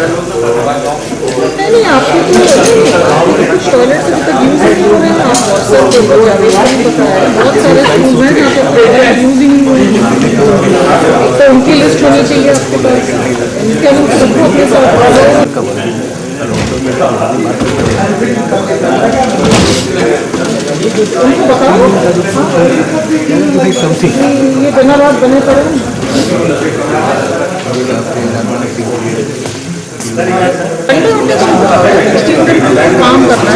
नहीं आपको तो कुछ टॉयलेट से तक यूज नहीं हो रहे हैं आप व्हाट्सएप पे बताया बहुत सारे स्कूल हैं जहाँ पे यूज ही नहीं हो रही तो उनकी लिस्ट होनी चाहिए आपके पास क्या लोग सबको अपने साथ उनको बताओ ये बिना रात बने पड़े काम करना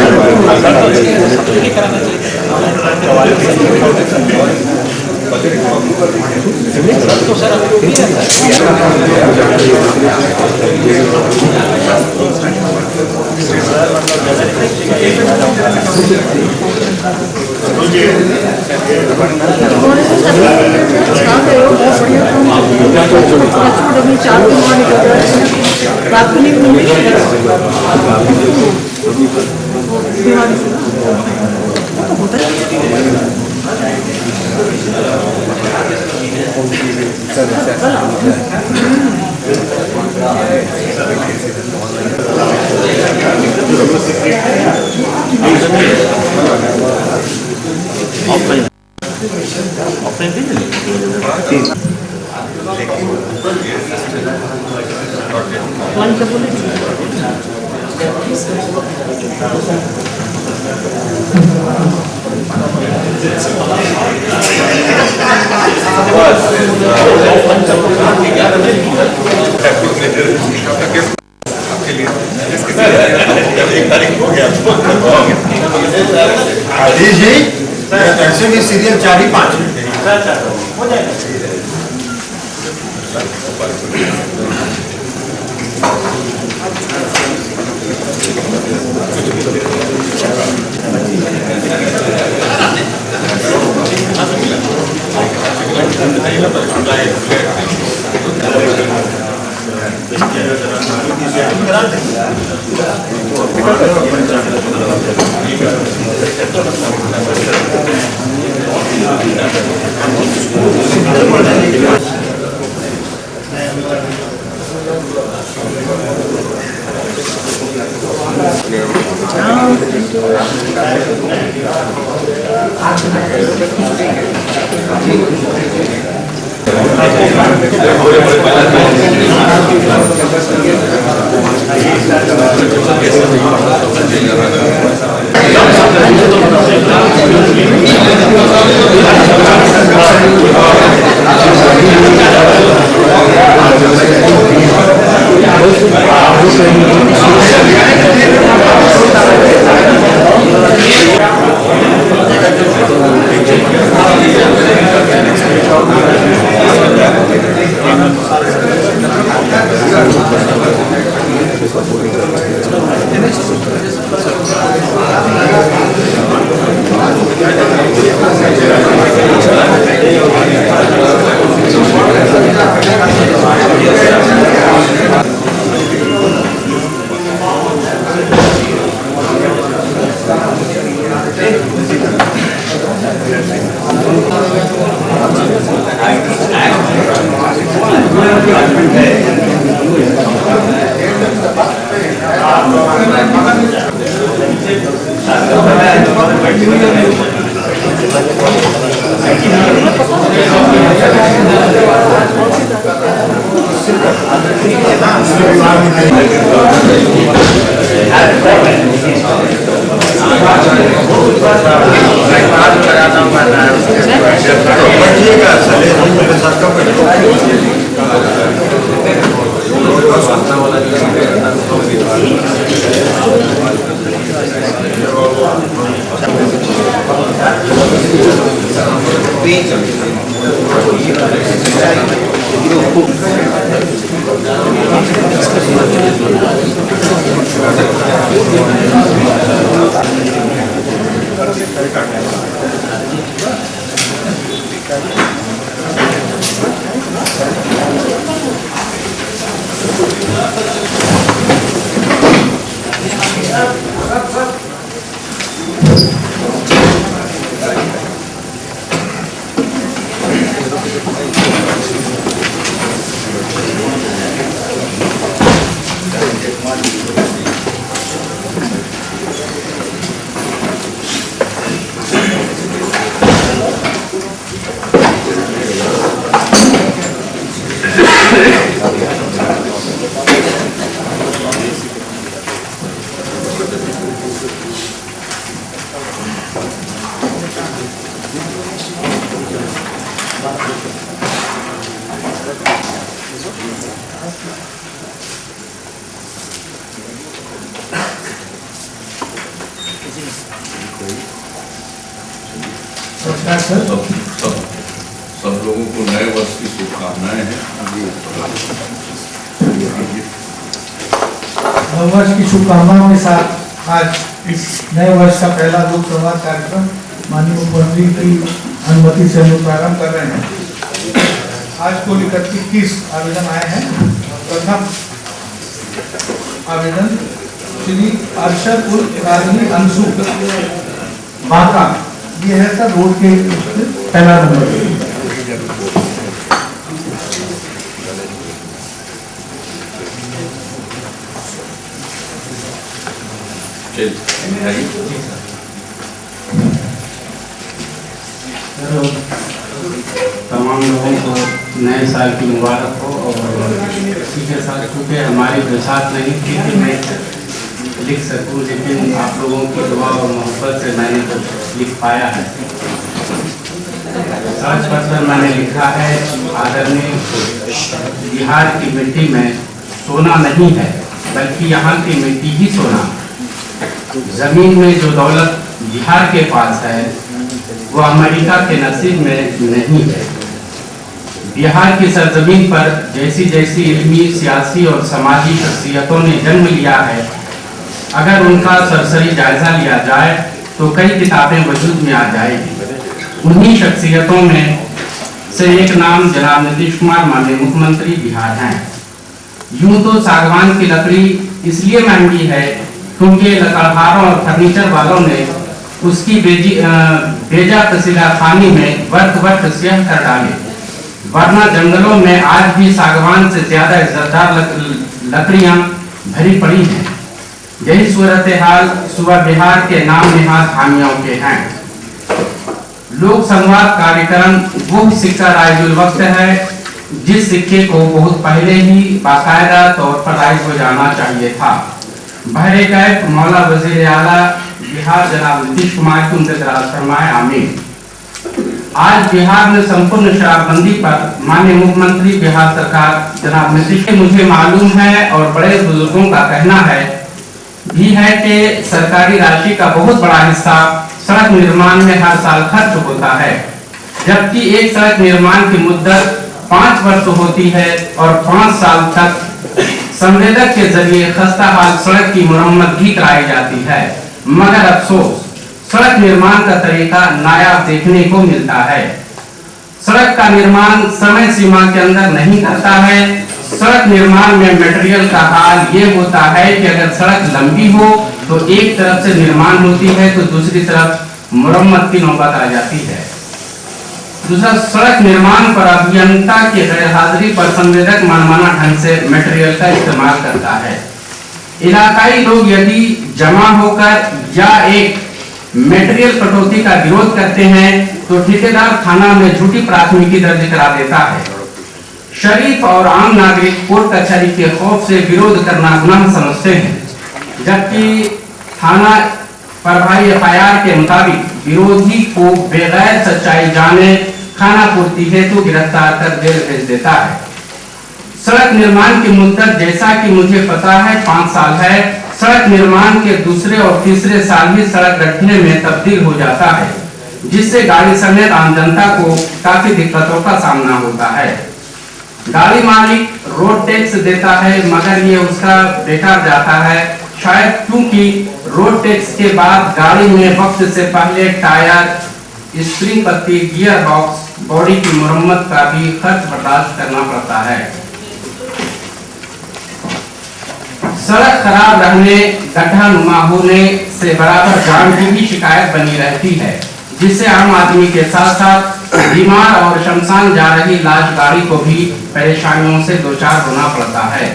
रात को नहीं ऐसे भी सीरियल 4 ही 5 हो जाएगा। सब लोगों को नए वर्ष की शुभकामनाएं हैं। नववर्ष की शुभकामनाओं के साथ आज इस नए वर्ष का पहला लोक संवाद कार्यक्रम माननीय मुख्यमंत्री की अनुमति से हम लोग प्रारंभ कर रहे हैं। आज कुल 31 आवेदन आए हैं। प्रथम आवेदन श्री अरशद उल राजनी अंशु बांका, ये है सर रोड के पहला नंबर। तमाम लोगों को नए साल की मुबारक हो। और इसी के साथ क्योंकि हमारी बरसात नहीं थी कि मैं लिख सकूं, लेकिन आप लोगों की दुआ और मोहब्बत से मैंने कुछ लिख पाया है। सर्च पर मैंने लिखा है, आदरणीय, बिहार की मिट्टी में सोना नहीं है, बल्कि यहाँ की मिट्टी ही सोना। जमीन में जो दौलत बिहार के पास है वो अमेरिका के नसीब में नहीं है। बिहार की सरजमीन पर जैसी जैसी इल्मी, सियासी और समाजी शख्सियतों ने जन्म लिया है, अगर उनका सरसरी जायजा लिया जाए तो कई किताबें वजूद में आ जाएगी। उन्हीं शख्सियतों में से एक नाम जनाब नीतीश कुमार माननीय मुख्यमंत्री बिहार हैं। यूं तो सागवान की लकड़ी इसलिए महंगी है क्योंकि लकड़हारों और फर्नीचर वालों ने उसकी बेजा तसीला खानी में वर्क स्याह कर डाले, वरना जंगलों में आज भी सागवान से ज्यादा इज्जतदार लकड़ियां भरी पड़ी हैं। यही सूरत हाल सुबह बिहार के नाम निहाद हामियों के हैं। लोक संवाद कार्यक्रम वो सिक्का राइजुल वक्त है जिस सिक्के को बहुत पहले ही बाकायदा तौर पर राइज हो जाना चाहिए था। बहरे कैफ मौला वजीर आला बिहार जनाब नीतीश कुमार की उनके दराज फरमाए आमीन। आज बिहार में संपूर्ण शराबबंदी पर माननीय मुख्यमंत्री बिहार सरकार जनाब नीतीश, मुझे मालूम है और बड़े बुजुर्गों का कहना है भी है कि सरकारी राशि का बहुत बड़ा हिस्सा सड़क निर्माण में हर साल खर्च होता है, जबकि एक सड़क निर्माण की मुद्दत 5 वर्ष होती है और 5 साल तक संवेदक के जरिए खस्ता हाल सड़क की मरम्मत भी कराई जाती है। मगर अफसोस सड़क निर्माण का तरीका नायाब देखने को मिलता है। सड़क का निर्माण समय सीमा के अंदर नहीं करता है। सड़क निर्माण में मटेरियल का हाल ये होता है कि अगर सड़क लंबी हो तो एक तरफ से निर्माण होती है तो दूसरी तरफ मरम्मत की नौबत आ जाती है। दूसरा, सड़क निर्माण पर अभियंता की गैरहाजिरी पर संवेदक मनमाना ढंग से मटेरियल का इस्तेमाल करता है। इलाकाई लोग यदि जमा होकर या एक मटेरियल कटौती का विरोध करते हैं तो ठेकेदार थाना में झूठी प्राथमिकी दर्ज करा देता है। शरीफ और आम नागरिक कोर्ट कचहरी के खौफ से विरोध करना गुनाह समझते हैं, जबकि थाना प्रभारी FIR के मुताबिक विरोधी को बगैर सच्चाई जाने खाना पूर्ति हेतु गिरफ्तार कर जेल भेज देता है। सड़क निर्माण की मुद्दत जैसा कि मुझे पता है 5 साल है। सड़क निर्माण के दूसरे और तीसरे साल ही सड़क गड्ढे में तब्दील हो जाता है, जिससे गाड़ी समेत आम जनता को काफी दिक्कतों का सामना होता है। गाड़ी मालिक रोड टैक्स देता है मगर ये उसका बेकार जाता है, शायद क्योंकि रोड टैक्स के बाद गाड़ी में वक्त से पहले टायर, स्प्रिंग पत्ती, गियर बॉक्स, बॉडी की मरम्मत का भी खर्च बर्दाश्त करना पड़ता है। सड़क खराब रहने, गड्ढा नुमा होने से बराबर जाम की भी शिकायत बनी रहती है, जिससे आम आदमी के साथ साथ बीमार और शमशान जा रही लाश गाड़ी को भी परेशानियों से दो चार होना पड़ता है,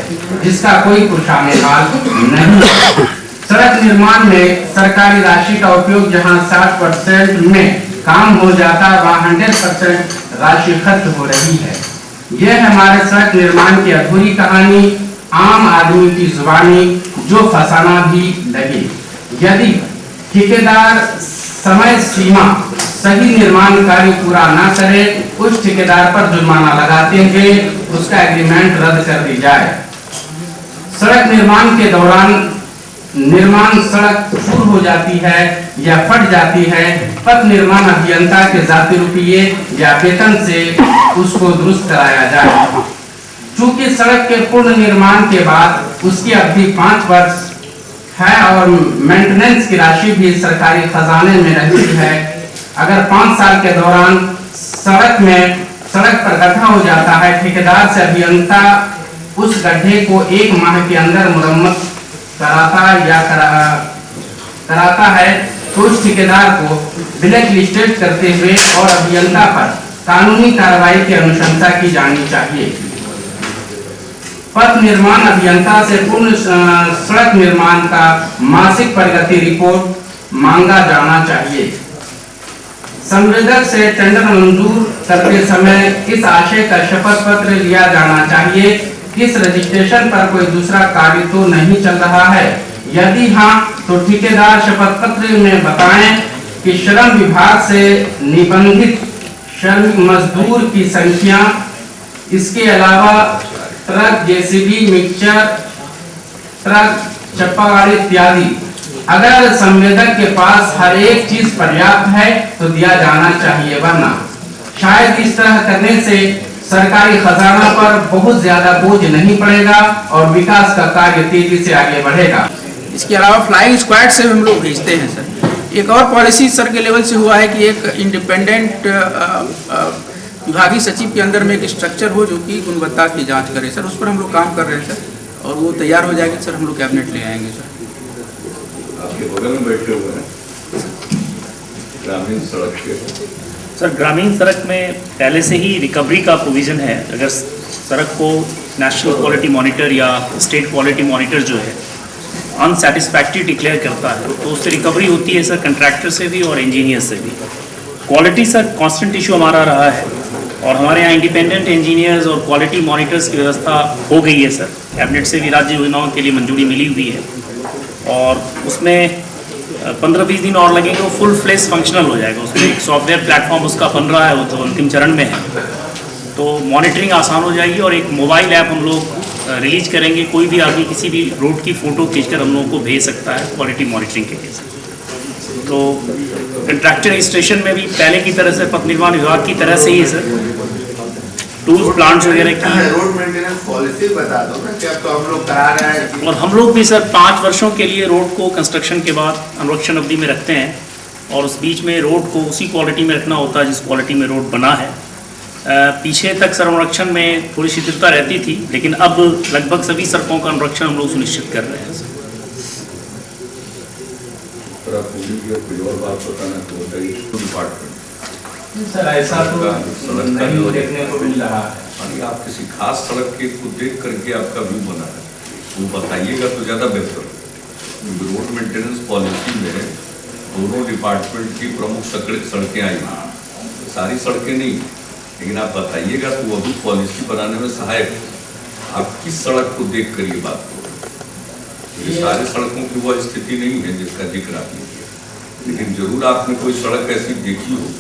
जिसका कोई पुरशाने हाल नहीं। सड़क निर्माण में सरकारी राशि का उपयोग जहां 60% में काम हो जाता है, वहां 100% राशि खर्च हो रही है। यह हमारे सड़क निर्माण की अधूरी कहानी, आम आदमी की जुबानी जो फंसाना भी लगे। यदि ठेकेदार समय सीमा सही निर्माण कार्य पूरा न करे, उस ठेकेदार पर जुर्माना लगाते हुए उसका एग्रीमेंट रद्द कर दी जाए। सड़क निर्माण के दौरान निर्माण सड़क शुरू हो जाती है या फट जाती है, पथ निर्माण अभियंता के जाती रुपये या वेतन से उसको दुरुस्त कराया जाए। चूंकि सड़क के पूर्ण निर्माण के बाद उसकी अवधि 5 वर्ष है और मेंटेनेंस की राशि भी सरकारी खजाने में रहती है। अगर 5 साल के दौरान सड़क पर गड्ढा हो जाता है, ठेकेदार से अभियंता उस गड्ढे को 1 माह के अंदर मुरम्मत कराता है, तो उस ठेकेदार को ब्लैक लिस्टेड करते हुए और अभियंता पर कानूनी कार्रवाई की अनुशंसा की जानी चाहिए। पथ निर्माण अभियंता से पूर्ण सड़क निर्माण का मासिक प्रगति रिपोर्ट मांगा जाना चाहिए। संवेदक से टेंडर मंजूर करते समय इस आशय का शपथ पत्र लिया जाना चाहिए कि इस रजिस्ट्रेशन पर कोई दूसरा कार्य तो नहीं चल रहा है। यदि हाँ, तो ठेकेदार शपथ पत्र में बताएं कि श्रम विभाग से निबंधित श्रमिक मजदूर की संख्या, इसके अलावा ट्रक, जेसीबी, मिक्सचर ट्रक, चप्पा इत्यादि। अगर संवेदक के पास हर एक चीज पर्याप्त है तो दिया जाना चाहिए, वरना शायद इस तरह करने से सरकारी खजाना पर बहुत ज्यादा बोझ नहीं पड़ेगा और विकास का कार्य तेजी से आगे बढ़ेगा। इसके अलावा फ्लाइंग स्क्वाड से हम लोग भेजते हैं सर। एक और पॉलिसी सर के लेवल से हुआ है कि एक इंडिपेंडेंट विभागीय सचिव के अंदर में एक स्ट्रक्चर हो जो कि गुणवत्ता की जांच करे सर। उस पर हम लोग काम कर रहे हैं सर, और वो तैयार हो जाएगी सर, हम लोग कैबिनेट ले आएंगे सर। आपके बगल में बैठे हुए हैं ग्रामीण सड़क के सर, ग्रामीण सड़क में पहले से ही रिकवरी का प्रोविज़न है। अगर सड़क को नेशनल क्वालिटी मॉनिटर या स्टेट क्वालिटी मॉनिटर जो है अनसेटिस्फैक्ट्री डिक्लेयर करता है तो उससे रिकवरी होती है सर, कंट्रैक्टर से भी और इंजीनियर से भी। क्वालिटी सर कांस्टेंट इशू हमारा रहा है और हमारे यहाँ इंडिपेंडेंट इंजीनियर्स और क्वालिटी मॉनिटर्स की व्यवस्था हो गई है सर। कैबिनेट से भी राज्य योजनाओं के लिए मंजूरी मिली हुई है और उसमें 15-20 दिन और लगेंगे, वो फुल फ्लेश फंक्शनल हो जाएगा। उसमें एक सॉफ्टवेयर प्लेटफॉर्म उसका बन रहा है, वो तो अंतिम चरण में है, तो मॉनिटरिंग आसान हो जाएगी। और एक मोबाइल ऐप हम लोग रिलीज करेंगे, कोई भी आदमी किसी भी रोड की फ़ोटो खींचकर हम लोगों को भेज सकता है क्वालिटी मॉनिटरिंग के लिए। तो कंट्रैक्टर रजिस्ट्रेशन में भी पहले की तरह से पथ निर्माण विभाग की तरह से ही है सर, टूल्स प्लांट्स वगैरह की रोड मेंटेनेंस पॉलिसी बता दो ना, क्या तो हम लोग करा रहे हैं। और हम लोग भी सर 5 वर्षों के लिए रोड को कंस्ट्रक्शन के बाद अनुरक्षण अवधि में रखते हैं और उस बीच में रोड को उसी क्वालिटी में रखना होता है जिस क्वालिटी में रोड बना है। पीछे तक सर अनुरक्षण में थोड़ी शिथिलता रहती थी, लेकिन अब लगभग सभी सड़कों का अनुरक्षण हम लोग सुनिश्चित कर रहे हैं सर। ऐसा तो नहीं देखने को मिल रहा है। आप किसी खास सड़क के को देख करके आपका व्यू बना है, वो बताइएगा तो ज़्यादा बेहतर। रोड मेंटेनेंस पॉलिसी में दोनों डिपार्टमेंट की प्रमुख सड़कें आई हैं, सारी सड़कें नहीं, लेकिन आप बताइएगा तो वो भी पॉलिसी बनाने में सहायक। आप किस सड़क को देख कर ये बात करो, ये सारे सड़कों की वह स्थिति नहीं है जिसका जिक्र आपने किया, लेकिन जरूर आपने कोई सड़क ऐसी देखी हो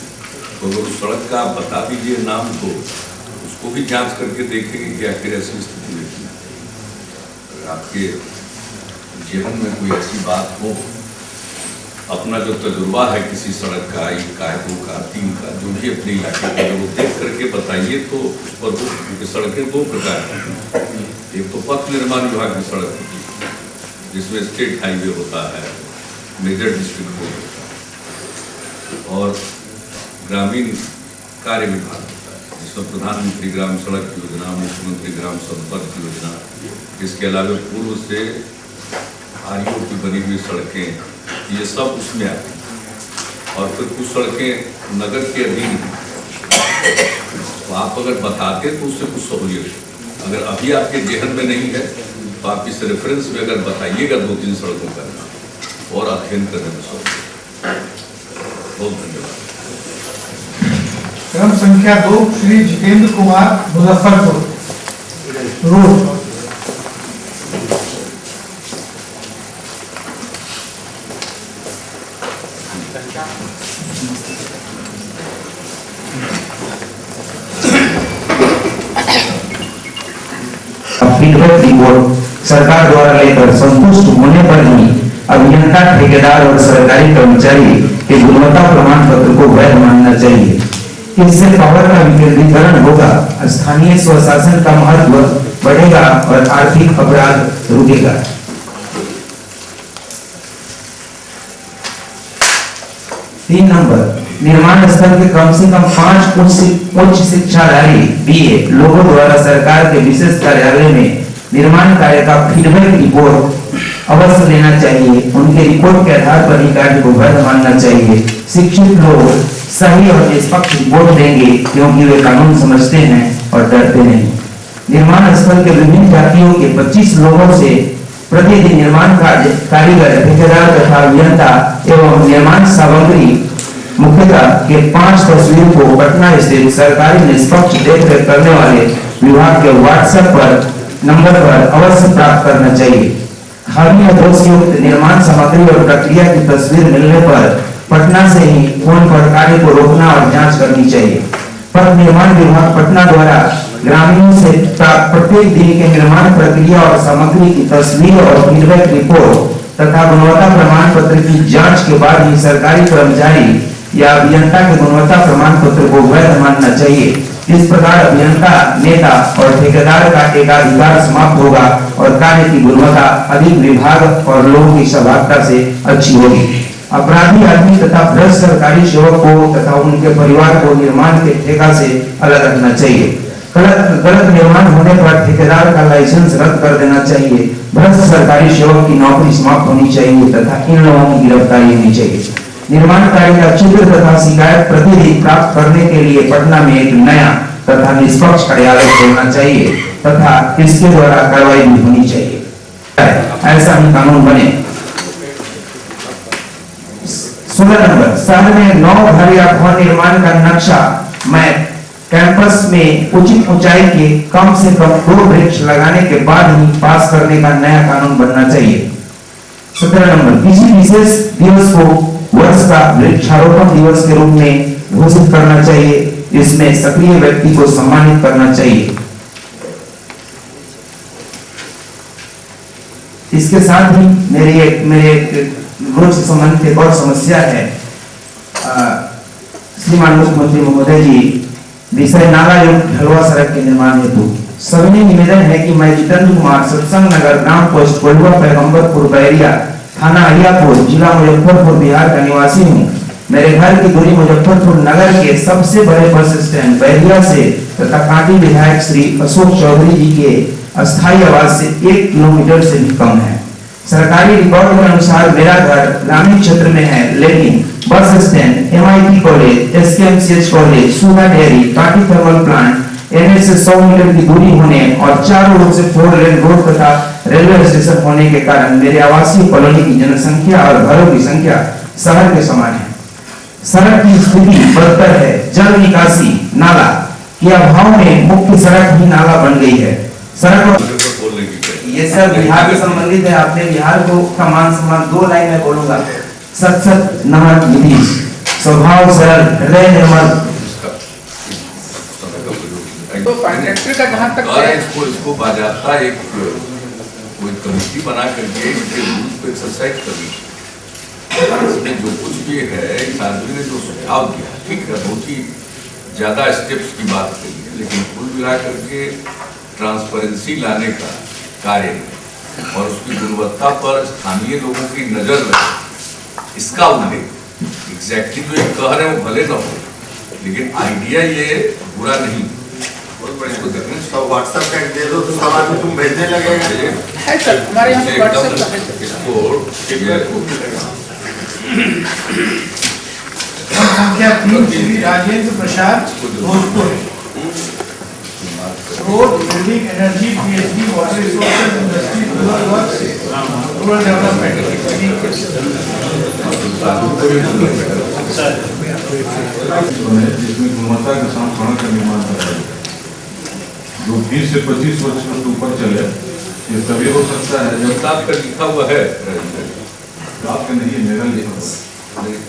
तो अगर उस सड़क का आप बता दीजिए नाम, तो उसको भी जांच करके देखेंगे कि आखिर ऐसी स्थिति में आपके जीवन में कोई ऐसी बात हो, अपना जो तजुर्बा है किसी सड़क का, 1 का, 2 का, 3 का, जो भी अपने इलाके का, वो देख करके बताइए। तो उस पर क्योंकि सड़कें 2 प्रकार की, एक तो पथ निर्माण विभाग की सड़क होती है जिसमें स्टेट हाईवे होता है, मेजर डिस्ट्रिक्ट रोड होता है, और ग्रामीण कार्य विभाग होता है जिसमें प्रधानमंत्री ग्राम सड़क योजना, मुख्यमंत्री ग्राम संपर्क योजना, इसके अलावा पूर्व से आरईओ की बनी हुई सड़कें, ये सब उसमें आती हैं। और फिर कुछ सड़कें नगर के अधीन हैं तो आप अगर बताते तो उससे कुछ सहूलियत है। अगर अभी आपके जेहन में नहीं है तो आप इस रेफरेंस में अगर बताइएगा 2-3 सड़कों का नाम और अध्ययन करने में सहूलियत। बहुत धन्यवाद। क्रम संख्या 2 Shri Jitendra Kumar Muzaffarpur road. Feedback report सरकार द्वारा लेकर संतुष्ट होने पर ही अभियंता, ठेकेदार और सरकारी कर्मचारी के गुणवत्ता प्रमाण पत्र को वैध मानना चाहिए। इससे पावर का विकेंद्रीकरण होगा, स्थानीय स्वशासन का महत्व बढ़ेगा और आर्थिक अपराध रुकेगा। 3 नंबर, निर्माण स्थल के कम से कम 5 उच्च शिक्षाधारी BA लोगों द्वारा सरकार के विशेष कार्यालय में निर्माण कार्य का फीडबैक रिपोर्ट अवश्य लेना चाहिए। उनके रिपोर्ट के आधार पर ही कार्य को वैध मानना चाहिए। शिक्षित लोग सही और निष्पक्ष रिपोर्ट देंगे क्योंकि वे कानून समझते हैं और डरते नहीं। निर्माण स्थल के विभिन्न जातियों के 25 लोगों से प्रतिदिन निर्माण कारीगर, ठेकेदार तथा अभियंता एवं निर्माण सामग्री मुख्यतः के 5 तस्वीर को पटना स्थित सरकारी निष्पक्ष देखरेख करने वाले विभाग के WhatsApp पर नंबर पर अवश्य प्राप्त करना चाहिए। खाली या दोषयुक्त निर्माण सामग्री और प्रक्रिया की तस्वीर मिलने पर पटना से ही फोन पर कार्य को रोकना और जांच करनी चाहिए। पथ निर्माण विभाग पटना द्वारा ग्रामीणों से प्राप्त प्रत्येक दिन के निर्माण प्रक्रिया और सामग्री की तस्वीर और फीडबैक रिपोर्ट तथा गुणवत्ता प्रमाण पत्र की जांच के बाद ही सरकारी कर्मचारी या अभियंता के गुणवत्ता प्रमाण पत्र को वैध मानना चाहिए। इस प्रकार अभियंता, नेता और ठेकेदार का एकाधिकार समाप्त होगा और कार्य की गुणवत्ता अधिक विभाग और लोगों की सहभागिता से अच्छी होगी। अपराधी आदमी तथा भ्रष्ट सरकारी सेवक को तथा उनके परिवार को निर्माण के ठेका से अलग रखना चाहिए। गलत निर्माण होने पर ठेकेदार का लाइसेंस रद्द कर देना चाहिए। भ्रष्ट सरकारी सेवक की नौकरी समाप्त होनी चाहिए तथा इन लोगों की गिरफ्तारी होनी चाहिए। निर्माण कार्य का चित्र तथा शिकायत प्रतिदिन प्राप्त करने के लिए पटना में एक नया तथा निष्पक्ष कार्यालय खोलना चाहिए तथा इसके द्वारा कार्रवाई भी होनी चाहिए। ऐसा ही कानून बने। 16 नंबर, शहर में 9 घर या भवन निर्माण का नक्शा मैप कैंपस में उचित ऊंचाई के कम से कम 2 वृक्ष लगाने के बाद ही पास करने का नया कानून बनना चाहिए। 17 नंबर, किसी विशेष दिवस को वर्ष का वृक्षारोपण दिवस के रूप में घोषित करना चाहिए। इसमें सक्रिय व्यक्ति को सम्मानित करना चाहिए। इसके साथ ही मेरे रोज से संबंधित एक और समस्या है। श्रीमान मुख्यमंत्री महोदय जी, विषय नाला युक्त ढलुआ सड़क के निर्माण हेतु सविनय निवेदन है कि मैं जितेंद्र कुमार, सत्संग नगर, ग्राम पोस्ट कोल्हुआ, पैगंबरपुर, बैरिया, थाना अहियापुर, जिला मुजफ्फरपुर, बिहार का निवासी हूँ। मेरे घर की दूरी मुजफ्फरपुर नगर के सबसे बड़े बस स्टैंड बैरिया से तथा कांटी विधायक श्री अशोक चौधरी जी के अस्थायी आवास से 1 किलोमीटर से भी कम है। सरकारी रिकॉर्ड के अनुसार मेरा घर ग्रामीण क्षेत्र में है, लेकिन bus stand, MIT college, SKMCH college, Sudha dairy, Kanti thermal plant, NH से 100 मीटर की दूरी होने और चारों ओर से 4 लेन रोड तथा रेलवे स्टेशन होने के कारण मेरे आवासीय कॉलोनी की जनसंख्या और घरों की संख्या शहर के समान है। सड़क की स्थिति बदतर है। जल निकासी नाला के अभाव में मुख्य सड़क ही नाला बन गई है। सड़क ये सर बिहार से संबंधित है। आपने बिहार को का मान सम्मान 2 लाइन में बोलूंगा। सत नमन विधि, स्वभाव सरल, हृदय निर्मल। तो कॉन्ट्रैक्टर का जहाँ तक इसको बाजाता एक कोई कमेटी बना करके इनके रूल्स को एक्सरसाइज करनी। इसमें जो कुछ भी है, इस आदमी ने जो सुझाव दिया, ठीक है, बहुत ही ज्यादा स्टेप्स की बात कही है, लेकिन कुल मिला करके ट्रांसपेरेंसी लाने का कार्य और उसकी गुणवत्ता पर स्थानीय लोगों की नजर रहे, इसका उल्लेख एग्जैक्टली जो ये कह रहे हैं वो भले न हो, लेकिन आइडिया ये बुरा नहीं। इसको देखने तो WhatsApp टैग दे दो तो सब आदमी तुम भेजने लगेगा। है सर, हमारे यहाँ पे WhatsApp का है। इसको संख्या 3 Shri Rajendra Prasad Bhojpur. Road, building, energy, PhD, water resources, industry, rural works, rural development. जिसमें गुणवत्ता के साथ सड़क का निर्माण कराया जाए, जो 20 से 25 वर्ष के ऊपर चले, ये तभी हो सकता है जब आपका लिखा हुआ है, आपका नहीं है, मेरा लिखा हुआ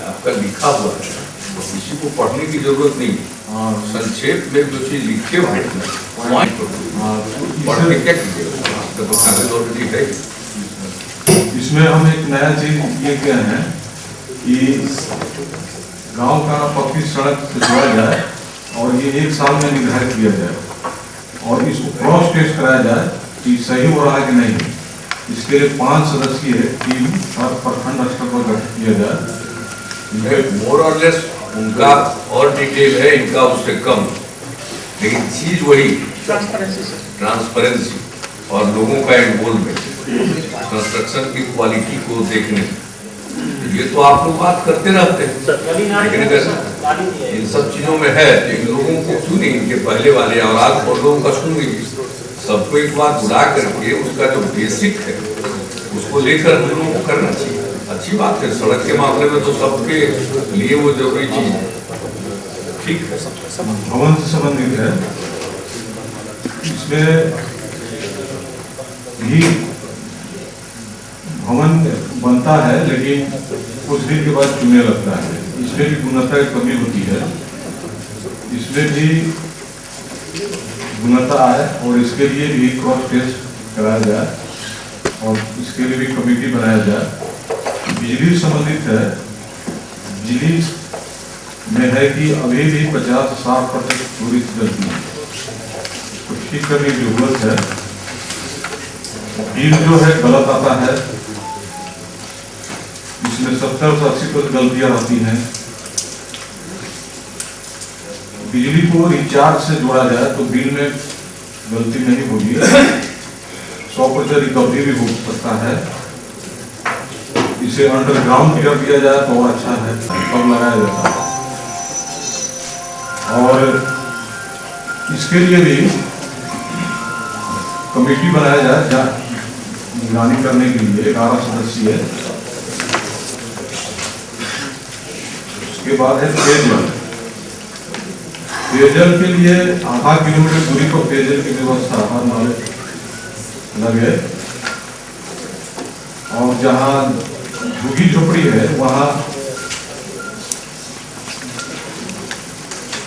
आपका लिखा हुआ है, किसी को पढ़ने की जरूरत नहीं। संक्षेप में जो चीज लिखे हुए हैं पढ़ के क्या कीजिएगा, आपका तो कागज ऑलरेडी है। इसमें हम एक नया चीज ये किया है कि गांव का पक्की सड़क से जोड़ा जाए और ये 1 साल में निर्धारित किया जाए और इसको क्रॉस टेस्ट कराया जाए कि सही हो रहा है कि नहीं। इसके लिए 5 सदस्यीय टीम और प्रखंड स्तर पर गठित किया जाए। मोर और लेस उनका और डिटेल है, इनका उससे कम, लेकिन चीज वही ट्रांसपेरेंसी और लोगों का इन्वॉल्वमेंट, कंस्ट्रक्शन की क्वालिटी को देखने। ये तो आप लोग बात करते रहते हैं, लेकिन अगर इन सब चीजों में है तो इन लोगों को क्यों नहीं, इनके पहले वाले और आज और लोगों का सुन लीजिए, सबको एक बार बुला करके उसका जो बेसिक है उसको लेकर हम लोगों को करना चाहिए। अच्छी बात है, सड़क के मामले में तो सबके लिए वो जरूरी चीज है, ठीक है। भवन से संबंधित है, इसमें भी भवन बनता है लेकिन कुछ दिन के बाद चुनने लगता है, इसमें भी गुणवत्ता की कमी होती है। इसमें भी गुणवत्ता आए और इसके लिए भी क्रॉस टेस्ट कराया जाए और इसके लिए भी कमेटी बनाया जाए। बिजली संबंधित है, बिजली में है कि अभी भी 50 से 60% चोरी चलती है, तो ठीक करने की जरूरत है। बिल जो है गलत आता है, इसमें 70 से 80% गलतियां रहती हैं। बिजली को रिचार्ज से जोड़ा जाए तो बिल में गलती नहीं होगी, 100% रिकवरी भी हो सकता है। इसे अंडरग्राउंड कर दिया जाए तो और अच्छा है, कम लगाया जाता है। और इसके लिए भी कमेटी बनाया जाए निगरानी करने के लिए, 11 सदस्यीय। उसके बाद है पेयजल। पेयजल के लिए आधा किलोमीटर दूरी पर पेयजल की व्यवस्था हर नाले लगे और जहाँ झुग्गी झोपड़ी है वहाँ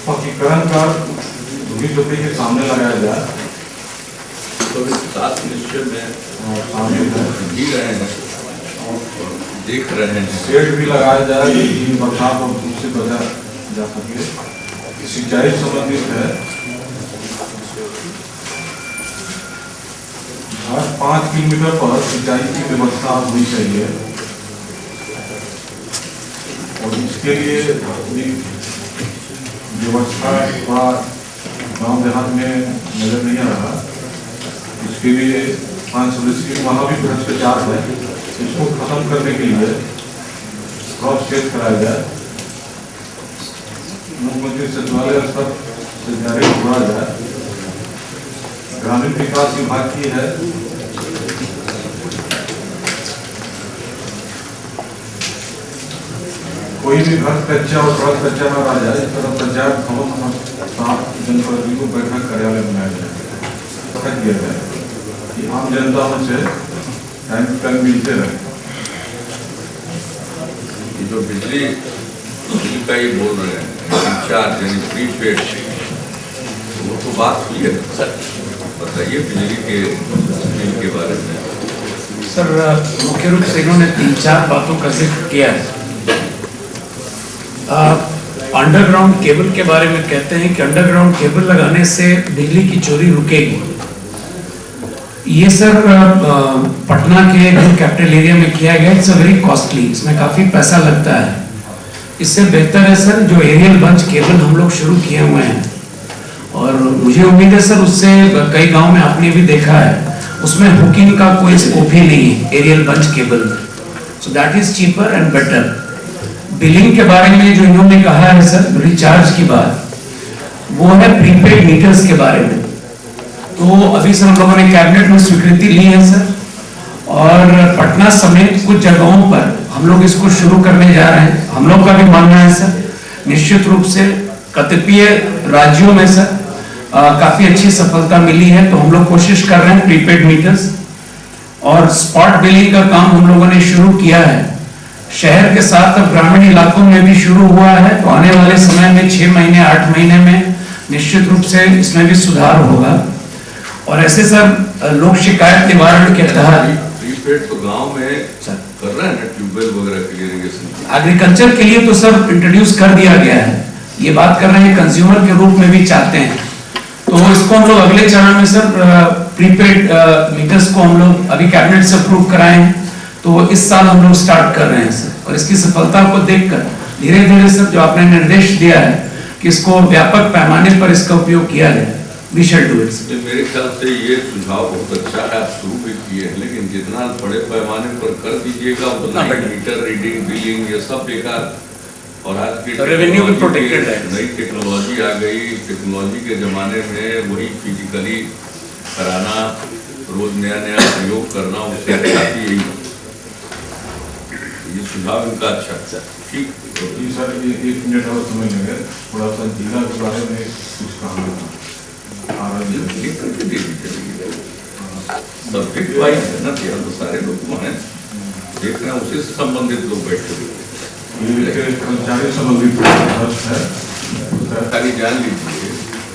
पक्कीकरण कर झुग्गी झोपड़ी के सामने लगाया जाए। तो इस सात निश्चय में सामने जी रहे हैं और देख रहे हैं, शेड भी लगाया जाए कि बरसात और धूप से बचा जा सके। सिंचाई संबंधित है, हर 5 किलोमीटर पर सिंचाई की व्यवस्था होनी चाहिए और इसके लिए व्यवस्था थोड़ा गाँव देहात में नजर नहीं आ रहा। इसके लिए 5 सदस्य वहाँ भी भ्रष्टाचार है, इसको खत्म करने के लिए क्रॉस टेस्ट कराया जाए। मुख्यमंत्री सचिवालय स्तर से डायरेक्ट जोड़ा जाए। ग्रामीण विकास विभाग की है, कोई भी घर कच्चा और सड़क कच्चा न रह जाए, इस तरह पंचायत भवन जनप्रतिनिधियों को बैठक कार्यालय बनाया जाए, पता किया जाए कि आम जनता से टाइम टू टाइम मिलते रहे। जो बिजली का ही बोल रहे हैं, रिचार्ज यानी प्रीपेड, वो तो बात हुई है सर, बताइए बिजली के बिल के बारे में। सर मुख्य रूप से इन्होंने 3-4 बातों का जिक्र किया है। अंडरग्राउंड केबल के बारे में कहते हैं कि अंडरग्राउंड केबल लगाने से बिजली की चोरी रुकेगी। ये सर पटना के कैपिटल एरिया में किया गया, इट्स अ वेरी कॉस्टली, इसमें काफ़ी पैसा लगता है। इससे बेहतर है सर जो एरियल बंच केबल हम लोग शुरू किए हुए हैं, और मुझे उम्मीद है सर उससे कई गांव में आपने भी देखा है, उसमें हुकिंग का कोई स्कोप ही नहीं है aerial bunch cable, so that is cheaper and better. Billing के बारे में जो इन्होंने कहा है सर, रिचार्ज की बात, वो है प्रीपेड मीटर्स के बारे में। तो अभी सर हम लोगों ने कैबिनेट में स्वीकृति ली है सर, और पटना समेत कुछ जगहों पर हम लोग इसको शुरू करने जा रहे हैं। हम लोग का भी मानना है सर, निश्चित रूप से कतिपय राज्यों में सर काफी अच्छी सफलता मिली है, तो हम लोग कोशिश कर रहे हैं प्रीपेड मीटर्स और स्पॉट बिलिंग का काम हम लोगों ने शुरू किया है। शहर के साथ अब ग्रामीण इलाकों में भी शुरू हुआ है, तो आने वाले समय में 6 महीने 8 महीने में निश्चित रूप से इसमें भी सुधार होगा। और ऐसे सर लोक शिकायत निवारण के तहत प्रीपेड तो गांव में कर रहे हैं ना, ट्यूबवेल वगैरह के लिए इरिगेशन, एग्रीकल्चर के लिए तो सर इंट्रोड्यूस कर दिया गया है। ये बात कर रहे हैं कंज्यूमर के रूप में भी चाहते हैं, तो इसको हम लोग अगले चरण में सर प्रीपेड मीटर्स को हम लोग अभी कैबिनेट से अप्रूव कराए हैं, तो इस साल हम लोग स्टार्ट कर रहे हैं सर। और इसकी सफलता को देखकर धीरे धीरे सर जो आपने निर्देश दिया है कि इसको व्यापक पैमाने पर इसका उपयोग किया जाए, वी शैल डू इट। मेरे ख्याल से ये सुझाव बहुत अच्छा है, आप शुरू भी किए हैं, लेकिन जितना बड़े पैमाने पर कर दीजिएगा उतना मीटर रीडिंग बिलिंग ये सब बेकार। और आज की रेवेन्यू भी प्रोटेक्टेड है। नई टेक्नोलॉजी आ गई, टेक्नोलॉजी के जमाने में वही फिजिकली कराना, रोज नया नया प्रयोग करना, उससे अच्छा भी यही। ये सुझाव इनका अच्छा ठीक। जी सर, ये 1 मिनट और समय लेंगे, थोड़ा सा जिला के बारे में कुछ कहना था। सब्जेक्ट वाइज है ना, तो सारे लोग हैं देख रहे हैं, उसी से संबंधित लोग बैठे हुए कर्मचारी संबंधित है। ताकि जान लीजिए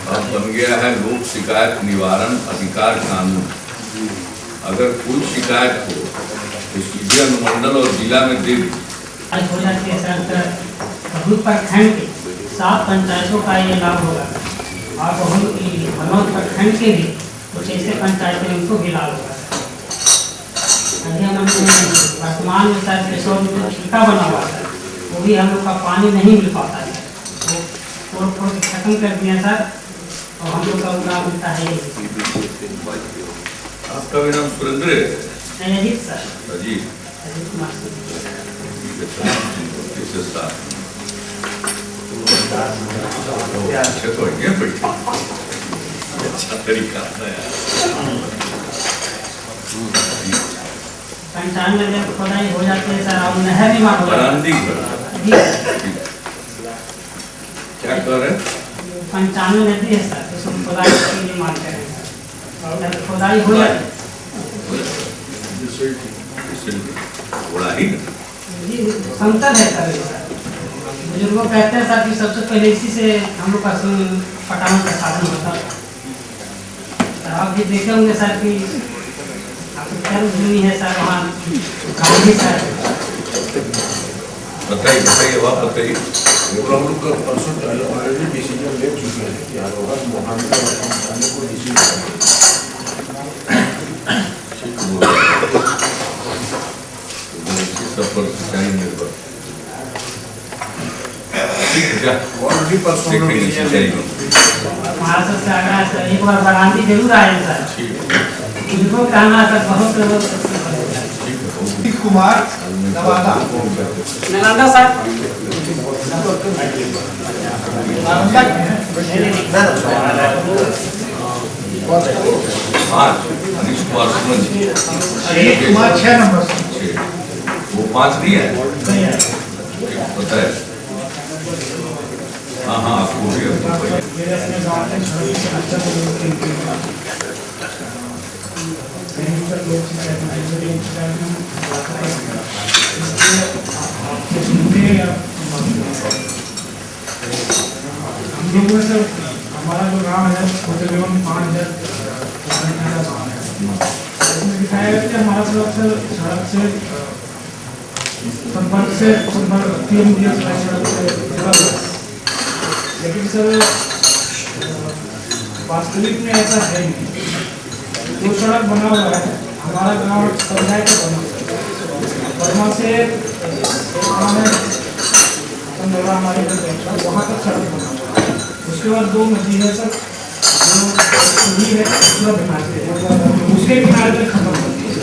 अब बन गया है लोक शिकायत निवारण अधिकार कानून। अगर कोई शिकायत हो तो सीधे अनुमंडल और जिला में दे दी हो जाती है सर, बहुत प्रखंड के 7 पंचायतों का ये लाभ होगा, और बहुत प्रखंड के भी कुछ ऐसे पंचायतें उनको भी लाभ होगा। वर्तमान में सर 600 मीटर ठीका बना हुआ है, वो भी हम लोग का पानी नहीं मिल पाता है, वो तोड़ के खत्म कर दिया सर, और हम लोग का लाभ मिलता है। आपका भी नाम सुरेंद्र है? अजीत सर, अजीत कुमार अच्छा तरीका है। 95 में खुदाई हो जाती है सर, और नहर भी मार क्या कर रहे हैं? 95 नदी है सर, उसमें खुदाई के लिए मांग करें, और खुदाई हो जाती समतल है सर। बुजुर्गों कहते हैं सर कि सबसे पहले इसी से हम लोग का पटावन का साधन होता है। तो आप भी देखे होंगे सर कि भूमि है सर, वहाँ गाँधी सर। बताइए वहाँ बताइए। हम लोग का परसों ऑलरेडी डिसीजन ले चुके हैं कि को डिसीजन सब पर सिंचाई निर्भर ऑलरेडी परसों महाराष्ट्र से आ गया सर, एक बार बरामदी जरूर आए सर। उनको कहना सर बहुत कुमार नवादा नालंदा सर, अनिश कुमार सुमन कुमार 6 नंबर वो 5 नहीं है, पता है। हाँ हाँ आपको भी हमारा जो गाँव है तकरीबन 5000 इसमें दिखाया गया कि हमारा सड़क से संपर्क से 3 दिया लेकिन सर वास्तविक में ऐसा है नहीं। जो सड़क बना हुआ है हमारा गांव पंचायत का बना से हमारे वहाँ तक सड़क बना हुआ है। उसके बाद 2 नदी है सर, जो है पूरा बनाते उसके किनारे तक खत्म होती है।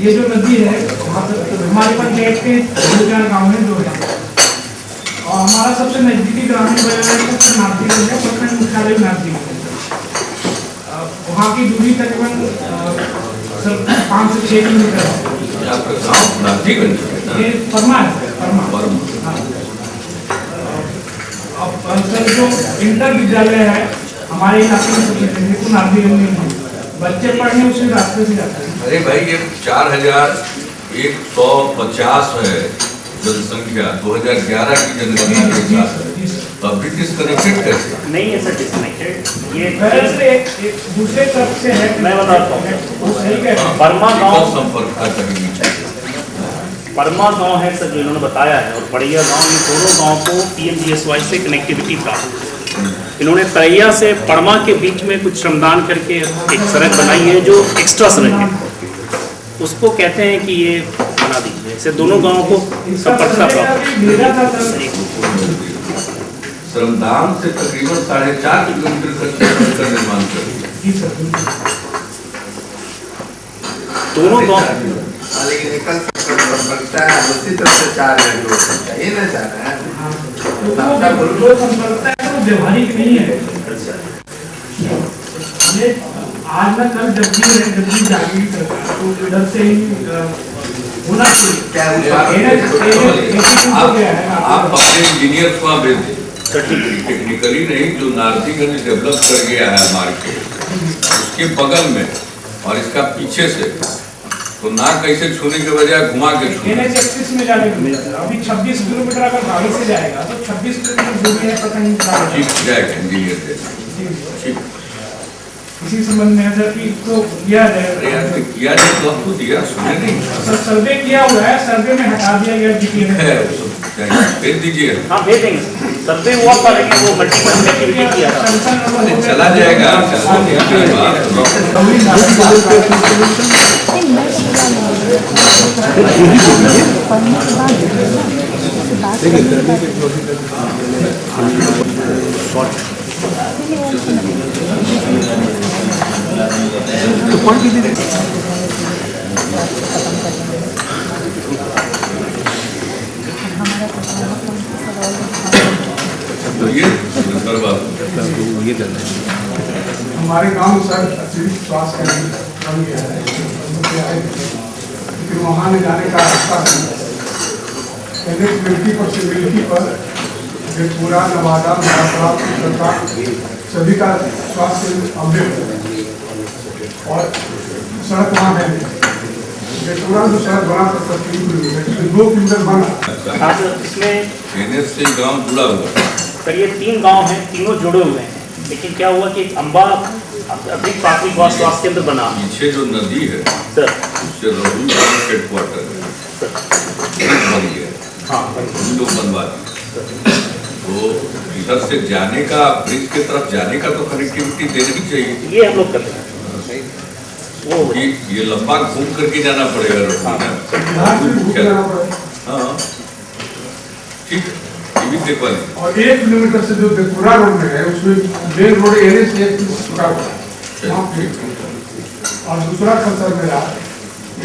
ये जो नदी है वहाँ तक हमारे पंचायत के 2-4 गाँव में जो है, और हमारा सबसे नजदीकी ग्रामीण बाजार है सबसे नागरिक है, प्रखंड मुख्यालय नागरिक है। वहाँ की दूरी तकरीबन 5 से 6 किलोमीटर है। आपका गाँव नागरिकगंज है ये परमा है, परमा। हाँ। अब सर जो इंटर विद्यालय है हमारे इलाके में सबसे नजदीक नागरिकगंज में है, बच्चे पढ़ने उसी रास्ते से जाते हैं। अरे भाई ये 4150 है जनसंख्या 2011 की जनगणना के हिसाब अभी डिस्कनेक्टेड कैसे? नहीं है सर डिस्कनेक्टेड, ये एक दूसरे तरफ से है। मैं बताता हूँ, परमा गाँव संपर्क का कहीं परमा गांव है सर जो इन्होंने बताया है, और बड़ैया गांव, ये दोनों गांव को PMGSY से कनेक्टिविटी प्राप्त है। इन्होंने तरैया से परमा के बीच में कुछ श्रमदान करके एक सड़क बनाई है जो एक्स्ट्रा सड़क है, उसको कहते हैं कि ये बना दीजिए, इससे दोनों गांवों को संपर्कता प्राप्त है। श्रमदान से तकरीबन 4.5 किलोमीटर का निर्माण कर दोनों गाँव, लेकिन एकल संपर्कता है उसी तरह से 4 गाड़ी हो सकता है, ये ना चाह रहा है। जो संपर्कता है वो व्यवहारिक नहीं है। ये आज ना कल जब भी जाएगी सरकार तो इधर से ही होना चाहिए। आप अपने इंजीनियर को भेज दें, टेक्निकली नहीं, जो नागरिकगंज डेवलप कर गया है मार्केट उसके बगल में और इसका पीछे से, तो नाक कैसे छूने के बजाय घुमा के NH 31 में जाने को मिला था। अभी 26 किलोमीटर अगर गाड़ी से जाएगा तो 26 किलोमीटर दूरी है, पता नहीं ठीक जाएगा इंजीनियर से। इसी संबंध में सर की तो किया जाए, किया जाए तो आपको दिया सुने नहीं सर सर्वे किया हुआ है, सर्वे में हटा दिया गया भेज दीजिए। हाँ भेज देंगे, सर्वे हुआ पर वो मल्टीपल कनेक्टिविटी किया था, चला जाएगा। तो ये हमारे गांव सर अतिरिक्त स्वास्थ्य केंद्र बन गया है, लेकिन वहाँ ले जाने का रास्ता नहीं। पॉसिबिलिटी पर पूरा नवादा सभी का स्वास्थ्य केंद्र अपडेट है और सड़क वहाँ है पूरा जो सड़क बना था 3 किलोमीटर 2 किलोमीटर बना। इसमें से गांव जुड़ा हुआ सर, ये 3 गांव हैं, तीनों जुड़े हुए हैं, लेकिन क्या हुआ कि अम्बा अतिरिक्त प्राथमिक स्वास्थ्य केंद्र बना, पीछे जो नदी है सर उससे राहुल हेडक्वार्टर है, हाँ लोग बनवा दिए, तो इधर से जाने का, ब्रिज के तरफ जाने का तो कनेक्टिविटी देनी ही चाहिए। ये हम लोग करते हैं, वो ये लंबा घूम करके जाना पड़ेगा। हाँ ठीक है, ये भी देखवा लें। और 1 किलोमीटर से जो देवपुरा रोड में है उसमें मेन रोड NH 31 छुटा हुआ है, और दूसरा खसर मेरा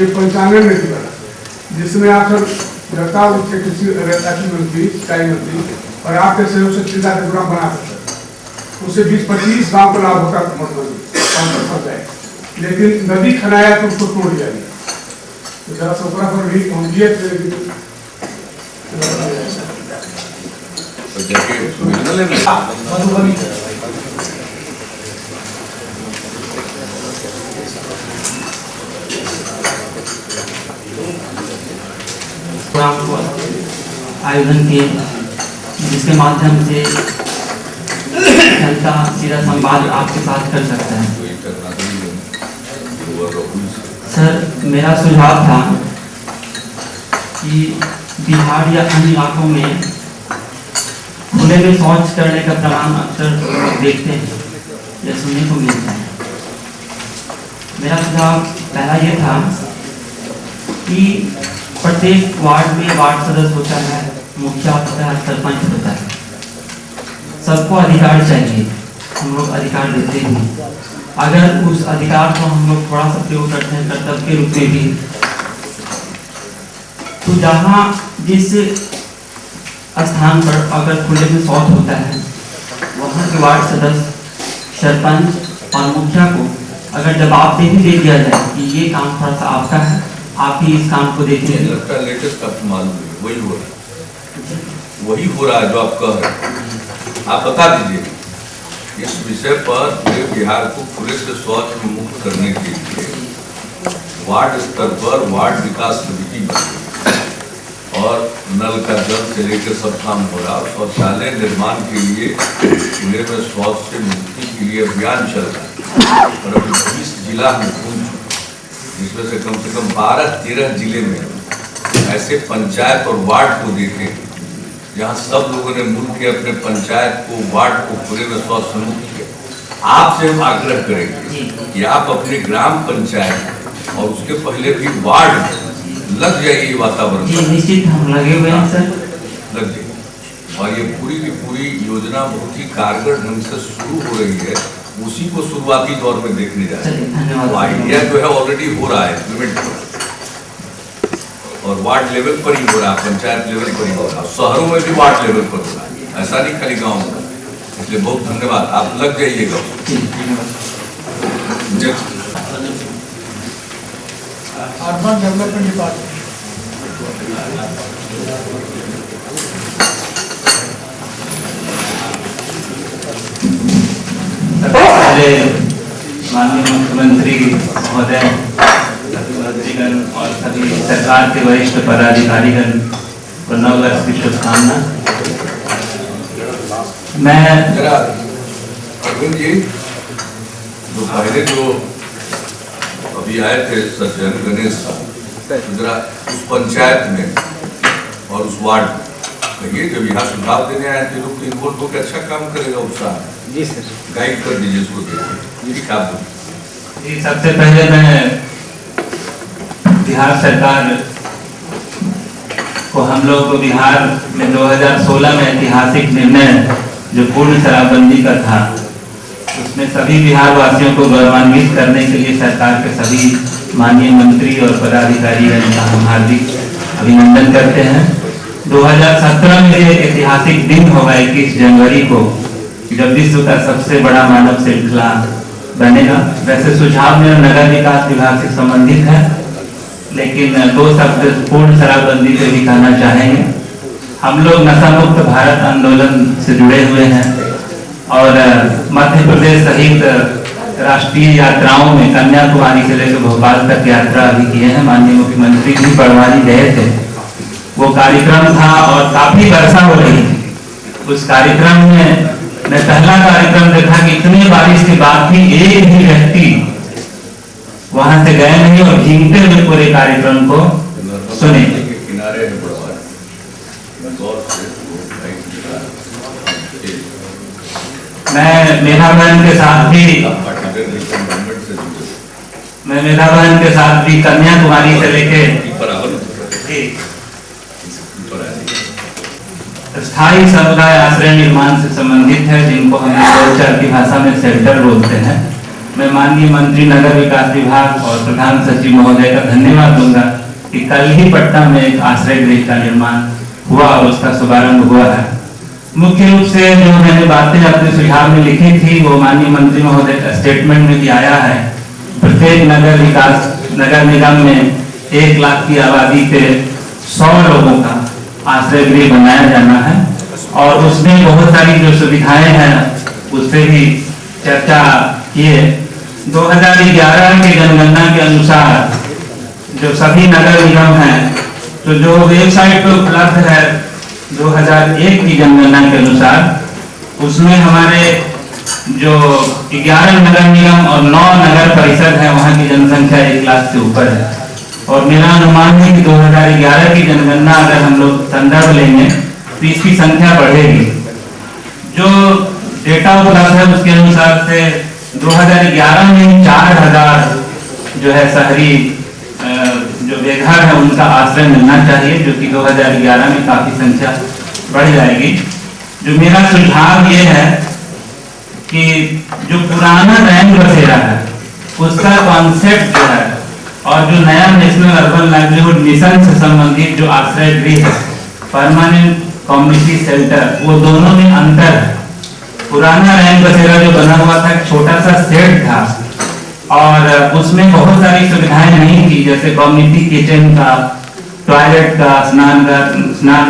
ये 95 में भी बना, जिसमें आप सब रखा उसके कृषि मंत्री, सिंचाई मंत्री और आपके सहयोग से सीधा प्रोग्राम बना सकते, उससे 20-25 गाँव को लाभ होता मतलब, लेकिन नदी खनाया तो उसको तोड़ दिया गया, तो जरा सोपरा पर भी पहुंचिए मधुबनी। आयोजन किए जिसके माध्यम से जनता सीधा संवाद आपके साथ कर सकता है। सर, मेरा सुझाव था कि बिहार या अन्य इलाकों में खुले में शौच करने का प्रमाण अक्सर देखते हैं या सुनने को मिलता है। मेरा सुझाव पहला ये था कि प्रत्येक वार्ड में वार्ड सदस्य होता है, मुखिया होता है, सरपंच होता है, सबको अधिकार चाहिए, हम लोग अधिकार देते हैं। अगर उस अधिकार को हम लोग थोड़ा सा प्रयोग करते हैं कर्तव्य के रूप में भी, तो जहाँ जिस स्थान पर अगर खुले में शौच होता है, वहाँ के वार्ड सदस्य, सरपंच और मुखिया को अगर जवाबदेही दे दिया जाए कि ये काम थोड़ा सा आपका है, आप ही इस काम को देखेंगे। लगता है लेटेस्ट आपको मालूम है, वही हो रहा है, वही हो रहा है जो आप कह रहे हैं। आप बता दीजिए इस विषय पर पूरे बिहार को खुले से शौच में मुक्त करने के लिए वार्ड स्तर पर वार्ड विकास समिति बनी और नल का जल से लेकर सब काम हो रहा है। शौचालय निर्माण के लिए खुले में शौच से मुक्ति के लिए अभियान चल रहा है और अभी 20 जिला में घूम चुके, जिसमें से कम 12-13 जिले में ऐसे पंचायत और वार्ड को देखे जहाँ सब लोगों ने मिल के अपने पंचायत को, वार्ड को खुले में शौच से मुक्त किया। आपसे हम आग्रह करेंगे कि आप अपने ग्राम पंचायत और उसके पहले भी वार्ड में लग जाइए वातावरण। निश्चित हम लगे हुए हैं सर, लग जाइए। और ये पूरी की पूरी योजना बहुत ही कारगर ढंग से शुरू हो रही है, उसी को शुरुआती दौर में देखने जा रहे हैं। आइडिया जो है ऑलरेडी हो रहा है, इम्प्लीमेंट हो रहा है और वार्ड लेवल पर ही हो रहा है, पंचायत लेवल पर ही हो रहा है, शहरों में भी वार्ड लेवल पर हो रहा है, ऐसा नहीं खाली गाँव में। इसलिए बहुत धन्यवाद, आप लग जाइएगा। अर्बन डेवलपमेंट डिपार्टमेंट पहले माननीय मुख्यमंत्री महोदय, मंत्रीगण और सभी सरकार के वरिष्ठ पदाधिकारीगण को नव वर्ष की शुभकामना। मैं अरविंद जी जो पहले जो अभी आए थे सज्जन गणेश जरा उस पंचायत में और उस वार्ड में कहिए, जब यहाँ सुझाव देने आए थे लोग तो इन्वॉल्व होकर अच्छा काम करेगा, उत्साह जी सर गाइड कर दीजिए इसको। जी सबसे पहले मैं बिहार सरकार को, हम लोग को बिहार में 2016 में ऐतिहासिक निर्णय जो पूर्ण शराबबंदी का था, उसमें सभी बिहार वासियों को गौरवान्वित करने के लिए सरकार के सभी माननीय मंत्री और पदाधिकारी का हम हार्दिक अभिनंदन करते हैं। 2017 में ये ऐतिहासिक दिन होगा 21 जनवरी को, जब विश्व का सबसे बड़ा मानव श्रृंखला बनेगा। वैसे सुझाव में नगर विकास विभाग से संबंधित है, लेकिन 2 शब्द पूर्ण शराबबंदी पे भी कहना चाहेंगे। हम लोग नशा मुक्त भारत आंदोलन से जुड़े हुए हैं और मध्य प्रदेश सहित राष्ट्रीय यात्राओं में कन्याकुमारी से लेकर भोपाल तक यात्रा अभी किए हैं। माननीय मुख्यमंत्री भी बड़वानी गए थे, वो कार्यक्रम था और काफी वर्षा हो रही थी। उस कार्यक्रम में मैं पहला कार्यक्रम देखा कि इतनी बारिश के बाद भी एक भी व्यक्ति वहां से गए नहीं और भीगते हुए पूरे कार्यक्रम को सुने। मैं मेधा बहन के साथ भी कन्याकुमारी से लेके स्थायी समुदाय आश्रय निर्माण से संबंधित है, जिनको हम बोलचाल की भाषा में शेल्टर बोलते हैं। मैं माननीय मंत्री नगर विकास विभाग और प्रधान सचिव महोदय का धन्यवाद दूंगा कि कल ही पटना में एक आश्रय गृह का निर्माण हुआ और उसका शुभारंभ हुआ है। मुख्य रूप से जो मैंने बातें अपने सुझाव में लिखी थी वो माननीय मंत्री महोदय का स्टेटमेंट में भी आया है। प्रत्येक नगर निगम में 1 लाख की आबादी पे 100 लोगों का आश्रय गृह बनाया जाना है और उसमें बहुत सारी जो सुविधाएं हैं उस पर भी चर्चा किए। 2011 के जनगणना के अनुसार जो सभी नगर निगम हैं, तो जो वेबसाइट पर उपलब्ध है 2001 की जनगणना के अनुसार, उसमें हमारे जो 11 नगर निगम और 9 नगर परिषद है, वहाँ की जनसंख्या 1 लाख से ऊपर है। और मेरा अनुमान है कि 2011 की जनगणना अगर हम लोग संदर्भ लेंगे तो इसकी संख्या बढ़ेगी। जो डेटा उपलब्ध है उसके अनुसार से 2011 में 4000 जो है शहरी जो बेघर है उनका आश्रय मिलना चाहिए, जो कि 2011 में काफी संख्या बढ़ जाएगी। जो मेरा सुझाव ये है कि जो पुराना रैन बसेरा है उसका कॉन्सेप्ट जो है और जो नया नेशनल अर्बन लाइवलीहुड मिशन से संबंधित जो आश्रय गृह है, परमानेंट कम्युनिटी सेंटर, वो दोनों में अंतर है। पुराना रैन बसेरा जो बना हुआ था एक छोटा सा सेट था और उसमें बहुत सारी सुविधाएं नहीं थी, जैसे कम्युनिटी किचन का, टॉयलेट का, स्नान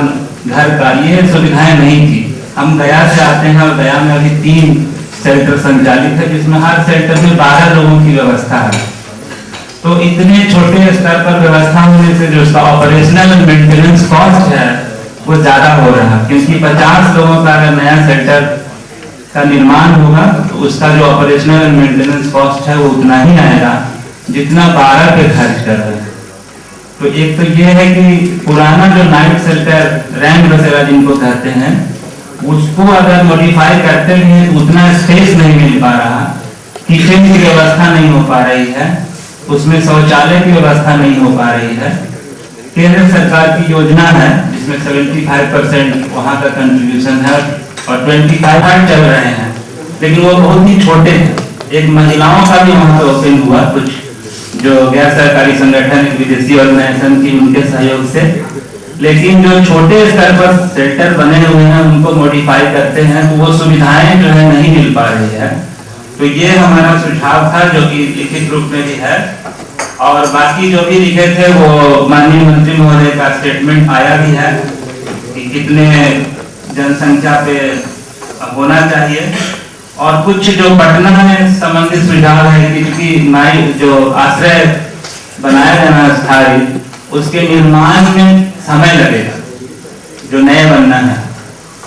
घर का, ये सुविधाएं नहीं थी। हम गया से आते हैं और गया में अभी 3 शेल्टर संचालित है, जिसमें हर शेल्टर में 12 लोगों की व्यवस्था है। तो इतने छोटे स्तर पर व्यवस्था होने से जो उसका ऑपरेशनल मेंटेनेंस कॉस्ट है वो ज्यादा हो रहा है, क्योंकि 50 लोगों का अगर नया शेल्टर का निर्माण होगा तो उसका जो ऑपरेशनल एंड मेंटेनेंस कॉस्ट है वो उतना ही आएगा जितना 12 पे खर्च कर रहे हैं। तो एक तो ये है कि पुराना जो नाइट शेल्टर रैन बसेरा जिनको कहते हैं, उसको अगर मॉडिफाई करते हैं तो उतना स्पेस नहीं मिल पा रहा, किचन की व्यवस्था नहीं हो पा रही है, उसमें शौचालय की व्यवस्था नहीं हो पा रही है। केंद्र सरकार की योजना है जिसमें 75% वहाँ का कंट्रीब्यूशन है और 25% चल रहे हैं, लेकिन वो बहुत ही छोटे हैं। एक महिलाओं का भी वहाँ पे ओपन हुआ, कुछ जो गैर सरकारी संगठन विदेशी ऑर्गेनाइजेशन की उनके सहयोग से, लेकिन जो छोटे स्तर पर शेल्टर बने हुए हैं उनको मॉडिफाई करते हैं तो वो सुविधाएं जो है नहीं मिल पा रही है। तो ये हमारा सुझाव था जो कि लिखित रूप में भी है, और बाकी जो भी लिखे थे वो माननीय मंत्री महोदय का स्टेटमेंट आया भी है कि कितने जनसंख्या पे होना चाहिए, और कुछ जो पटना में संबंधित सुझाव है कि नाई जो आश्रय बनाया जाना स्थायी, उसके निर्माण में समय लगेगा जो नए बनना है।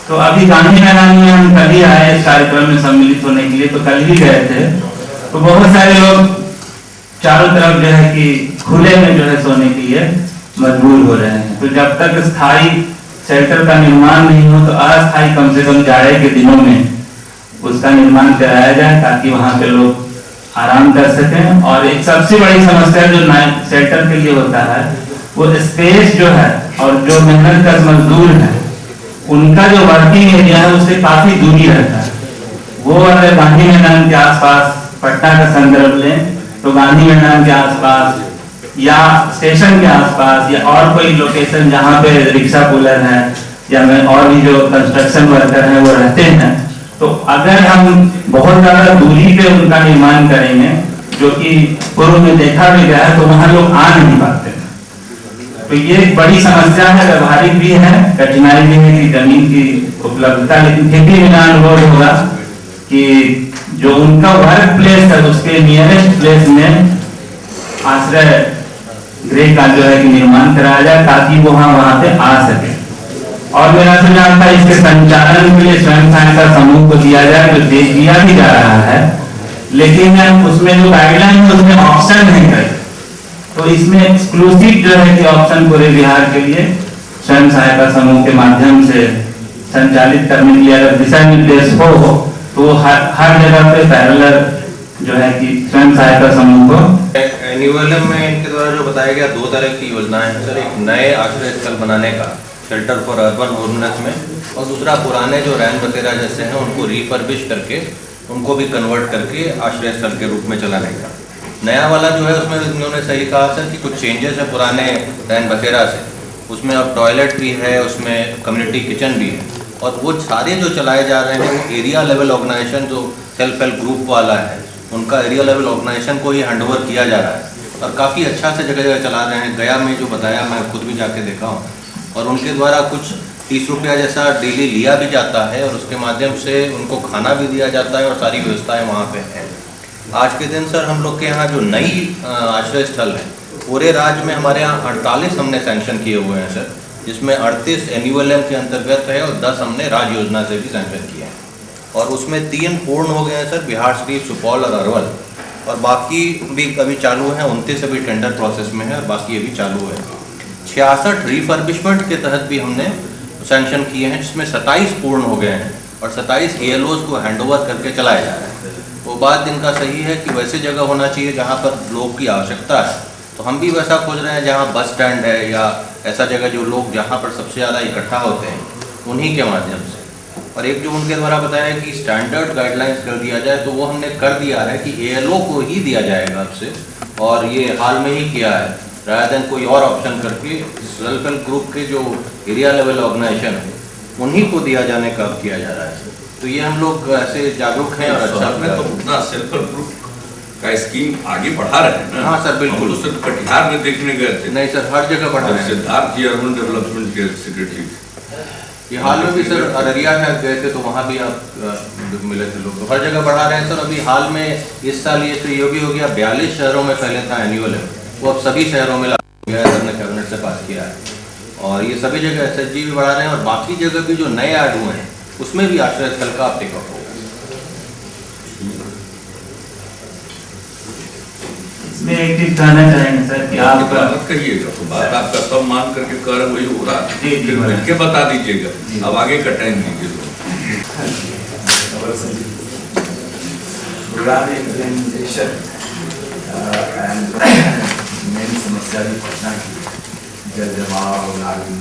तो अभी गांधी मैदान में हम कल ही आए इस कार्यक्रम में सम्मिलित होने के लिए, तो कल ही गए थे, तो बहुत सारे लोग चारों तरफ जो है कि खुले में जो है सोने के लिए मजबूर हो रहे हैं। तो जब तक स्थायी शेल्टर का निर्माण नहीं हो तो अस्थायी कम से कम जाड़े के दिनों में उसका निर्माण कराया जाए ताकि वहां पे लोग आराम कर सकें। और एक सबसे बड़ी समस्या जो शेल्टर के लिए होता है वो स्पेस जो है, और जो मेहनत का मजदूर है उनका जो वर्किंग एरिया है उससे काफी दूरी रहता है। वो अगर गांधी मैदान के आसपास पटना का संदर्भ लें तो गांधी मैदान के आसपास या स्टेशन के आसपास या और कोई लोकेशन जहाँ पे रिक्शा पुलर है या और भी जो कंस्ट्रक्शन वर्कर हैं वो रहते हैं, तो अगर हम बहुत ज्यादा दूरी पे उनका निर्माण करेंगे, जो कि पूर्व में देखा भी गया है, तो वहाँ लोग आ नहीं पाते। तो ये एक बड़ी समस्या है, व्यवहारिक भी है, कठिनाई भी है कि जमीन की उपलब्धता, लेकिन फिर भी मेरा अनुभव होगा कि जो उनका वर्क प्लेस है उसके नियरेस्ट प्लेस में आश्रय गृह का जो है कि निर्माण कराया जाए ताकि वो वहां पे आ सके। और मेरा सुझाव था इसके संचालन के लिए स्वयं सहायता समूह को दिया जाए, जो दिया भी जा रहा है, लेकिन उसमें जो गाइडलाइन है उसमें ऑप्शन नहीं है। तो इसमें एक्सक्लूसिव जो है कि ऑप्शन पूरे बिहार के लिए स्वयं सहायता समूह के माध्यम से संचालित करने के लिए अगर दिशा निर्देश हो तो हर जगह पे पैरेलल जो है कि स्वयं सहायता समूह को एन्युअलम में इनके द्वारा जो बताया गया 2 तरह की योजनाएं हैं सर। एक नए आश्रय स्थल बनाने का शेल्टर फॉर अर्बन वुमेन्स में, और दूसरा पुराने जो रैन बसेरा जैसे हैं उनको रिफर्बिश करके उनको भी कन्वर्ट करके आश्रय स्थल के रूप में चलाने का। नया वाला जो है उसमें इन्होंने सही कहा सर कि कुछ चेंजेस है पुराने रैन बसेरा से, उसमें अब टॉयलेट भी है, उसमें कम्युनिटी किचन भी है, और वो सारे जो चलाए जा रहे हैं वो एरिया लेवल ऑर्गेनाइजेशन जो सेल्फ हेल्प ग्रुप वाला है उनका एरिया लेवल ऑर्गेनाइजेशन को ही हैंडओवर किया जा रहा है और काफ़ी अच्छा से जगह जगह चला रहे हैं। गया में जो बताया मैं खुद भी जाके देखा हूँ, और उनके द्वारा कुछ 30 रुपया जैसा डेली लिया भी जाता है और उसके माध्यम से उनको खाना भी दिया जाता है और सारी व्यवस्थाएं वहाँ पे हैं। आज के दिन सर हम लोग के यहाँ जो नई आश्रय स्थल है पूरे राज्य में हमारे यहाँ 48 हमने सैंक्शन किए हुए हैं सर, जिसमें 38 एन्युअलम के अंतर्गत है और 10 हमने राज्य योजना से भी सैंक्शन किए हैं, और उसमें 3 पूर्ण हो गए हैं सर, बिहार शरीफ, सुपौल और अरवल, और बाकी भी अभी चालू हैं। 29 अभी टेंडर प्रोसेस में है और बाकी अभी चालू है। 66 रिफर्बिशमेंट के तहत भी हमने सैंक्शन किए हैं, जिसमें 27 पूर्ण हो गए हैं और 27 ALOs को हैंडओवर करके चलाया जा रहा है। वो बात इनका सही है कि वैसे जगह होना चाहिए जहाँ पर लोग की आवश्यकता है, तो हम भी वैसा खोज रहे हैं जहाँ बस स्टैंड है या ऐसा जगह जो लोग जहाँ पर सबसे ज़्यादा इकट्ठा होते हैं उन्हीं के माध्यम से। और एक जो उनके द्वारा बताया कि स्टैंडर्ड गाइडलाइंस कर दिया जाए, तो वो हमने कर दिया है कि ALO को ही दिया जाएगा अब से, और ये हाल में ही किया है रादर देन कोई और ऑप्शन करके। सेल्फ हेल्प ग्रुप के जो एरिया लेवल ऑर्गेनाइजेशन है उन्हीं को दिया जाने का अब किया जा रहा है। तो ये हम लोग ऐसे जागरूक हैं और अच्छा में तो उतना सेल्फ हेल्प ग्रुप का स्कीम आगे बढ़ा रहे हैं ना। हाँ सर, बिल्कुल। हम तो सिर्फ कटिहार में देखने गए थे। नहीं सर, हर जगह बढ़ा रहे हैं। सिद्धार्थ जी अर्बन डेवलपमेंट के सेक्रेटरी, ये हाल में भी सर अररिया में गए थे तो वहाँ भी आप मिले थे लोग, तो हर जगह बढ़ा रहे हैं सर। अभी हाल में इस साल ये तो योगी हो गया 42 शहरों में पहले था एनुअल है, वो अब सभी शहरों में लागू गया है, सर ने कैबिनेट से पास किया है। और ये सभी जगह SHG भी बढ़ा रहे हैं और बाकी जगह भी जो नए ऐड हुए हैं उसमें भी आश्रय स्थल का टेकअप होगा। इसमें एक चीज कहना चाहेंगे सर कि आप बात कहिएगा तो बात आपका सब मान करके कर रहे वही हो रहा है, फिर मिलके बता दीजिएगा। अब आगे का टाइम दीजिए। मेरी समस्या भी पटना की जल जमाव, नाली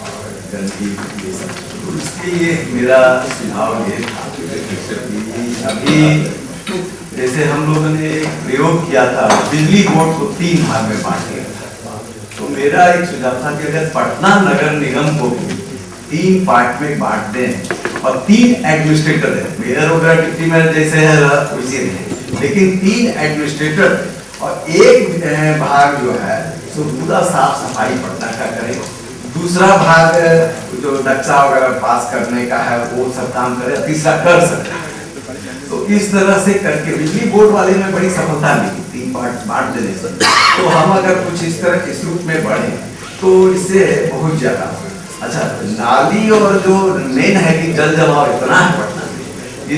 और गंदगी, ये सब। तो इसके लिए मेरा सुझाव ये था कि अभी जैसे हम लोगों ने एक प्रयोग किया था, बिजली बोर्ड को 3 भाग में बांट दिया था। तो मेरा एक सुझाव था कि अगर पटना नगर निगम को 3 पार्ट में बांट दें और 3 एडमिनिस्ट्रेटर है, मेयर वगैरह डिप्टी मेयर जैसे है वैसे नहीं, लेकिन 3 एडमिनिस्ट्रेटर और एक भाग जो है तो पूरा साफ सफाई पटना का करे, दूसरा भाग जो नक्शा वगैरह पास करने का है वो सब काम करे, तीसरा कर सकता है। तो इस तरह से करके बिजली बोर्ड वाले में बड़ी सफलता मिली 3 पार्ट बांट देने से। तो हम अगर कुछ इस तरह इस रूप में बढ़े तो इससे बहुत ज्यादा। अच्छा, नाली और जो मेन है कि जल जमाव इतना है पटना में,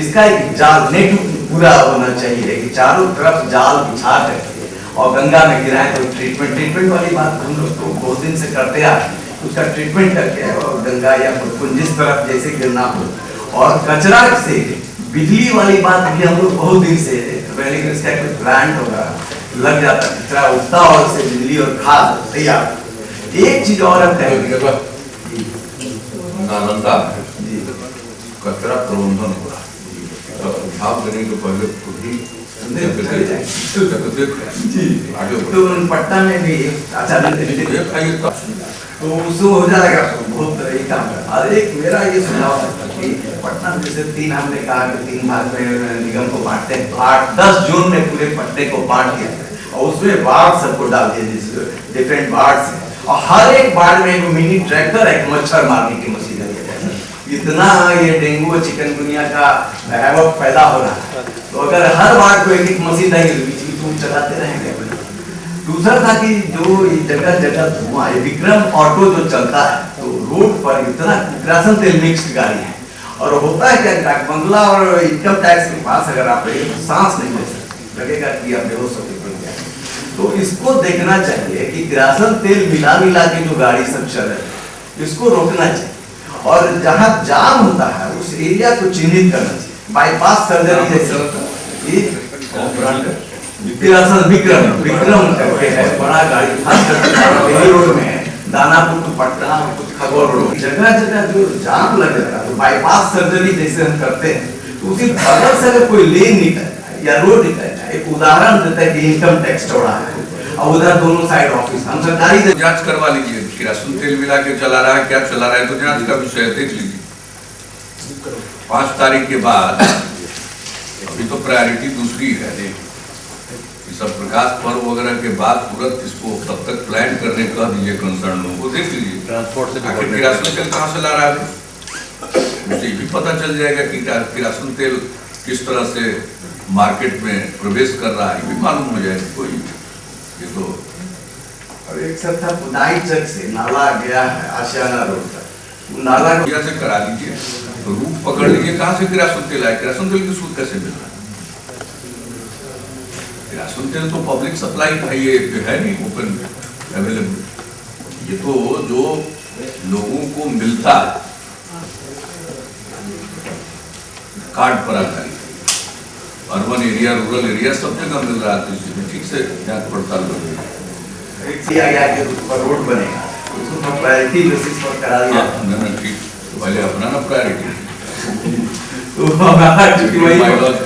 इसका एक जाल नेट पूरा होना चाहिए कि चारों तरफ जाल बिछा करके और गंगा में गिराए तो ट्रीटमेंट वाली बात हम लोग तो बहुत दिन से करते आ, उसका ट्रीटमेंट करके और गंगा या जिस तरफ जैसे गिरना हो, और कचरा से बिजली वाली बात भी हम लोग बहुत दिन से, लेकिन इसका कोई प्लांट होगा लग जाता कचरा उठता और उससे बिजली और खाद तैयार। एक चीज और हम कहेंगे, नालंदा कचरा प्रबंधन हो रहा है, उठाव देने के पहले खुद ही तो पटना में भी अच्छा तो उसको हो जाएगा बहुत यही काम है। और एक मेरा ये सुझाव है कि पटना में जैसे 3 हमने कहा कि 3 भाग में निगम को बांटते हैं, तो 8-10 जोन में पूरे पटने को बांट दिया और उसमें वार्ड सबको डाल दिया, डिफरेंट वार्ड से, और हर एक वार्ड में एक मिनी ट्रैक्टर एक मच्छर मारने की मशीन लगी है। इतना ये डेंगू और चिकनगुनिया का हैवक पैदा हो रहा है, तो अगर हर वार्ड को एक मशीन रहेगी तो बीच चलाते रहेंगे। दूसरा था कि जो जगह जगह धुआं है, विक्रम ऑटो जो चलता है तो रोड पर इतना किरासन तेल मिक्स्ड गाड़ी है, और होता है क्या डाक बंगला और इनकम टैक्स के पास अगर आप सांस नहीं ले सकते, लगेगा कि आप बेहोश हो गए। तो इसको देखना चाहिए कि किरासन तेल मिला के जो गाड़ी सब चल रही है इसको रोकना चाहिए, और जहाँ जाम होता है उस एरिया को चिन्हित करना चाहिए। बाईपास सर्जरी जैसे विक्रम करके है बड़ा गाड़ी रोड में, दानापुर टू पटना, कुछ खगौल रोड, जगह जगह जो जाम लग रहा है, तो बाईपास सर्जरी जैसे हम करते हैं तो उसी बगल से अगर कोई लेन निकल जाए या रोड निकल जाए, एक उदाहरण देता है कि इनकम टैक्स चौड़ा है और उधर दोनों साइड ऑफिस, हम सरकारी जांच करवा लीजिए, किरासन तेल मिला के चला रहा है, क्या चला रहा है, तो जांच का विषय देख लीजिए। 5 तारीख के बाद, अभी तो प्रायोरिटी दूसरी है, सब प्रकाश पर्व वगैरह के बाद तुरंत इसको तब तक प्लान करने कह दीजिए कंसर्न लोगों को, देख लीजिए ट्रांसपोर्ट से किरासन तेल कहाँ से ला रहा है, मुझे भी पता चल जाएगा कि किरासन तेल किस तरह से मार्केट में प्रवेश कर रहा है, ये भी मालूम हो जाएगा कोई। ये तो और एक सब था पुनाई चक से नाला गया है आशियाना रोड तक, नाला से करा लीजिए, तो रूट पकड़ लीजिए कहाँ से किरासन तेल आए, किरासन तेल की सूद कैसे मिल रहा है। किरासन तेल तो पब्लिक सप्लाई का ये है नहीं ओपन अवेलेबल, ये तो जो लोगों को मिलता है कार्ड पर आधारित, अर्बन एरिया, रूरल एरिया सब जगह मिल रहा है, तो ठीक से जांच पड़ताल किया गया कि उस पर रोड बनेगा, उसको प्रायोरिटी बेसिस पर करा दिया। नहीं ठीक, तो पहले अपना ना प्रायोरिटी, तो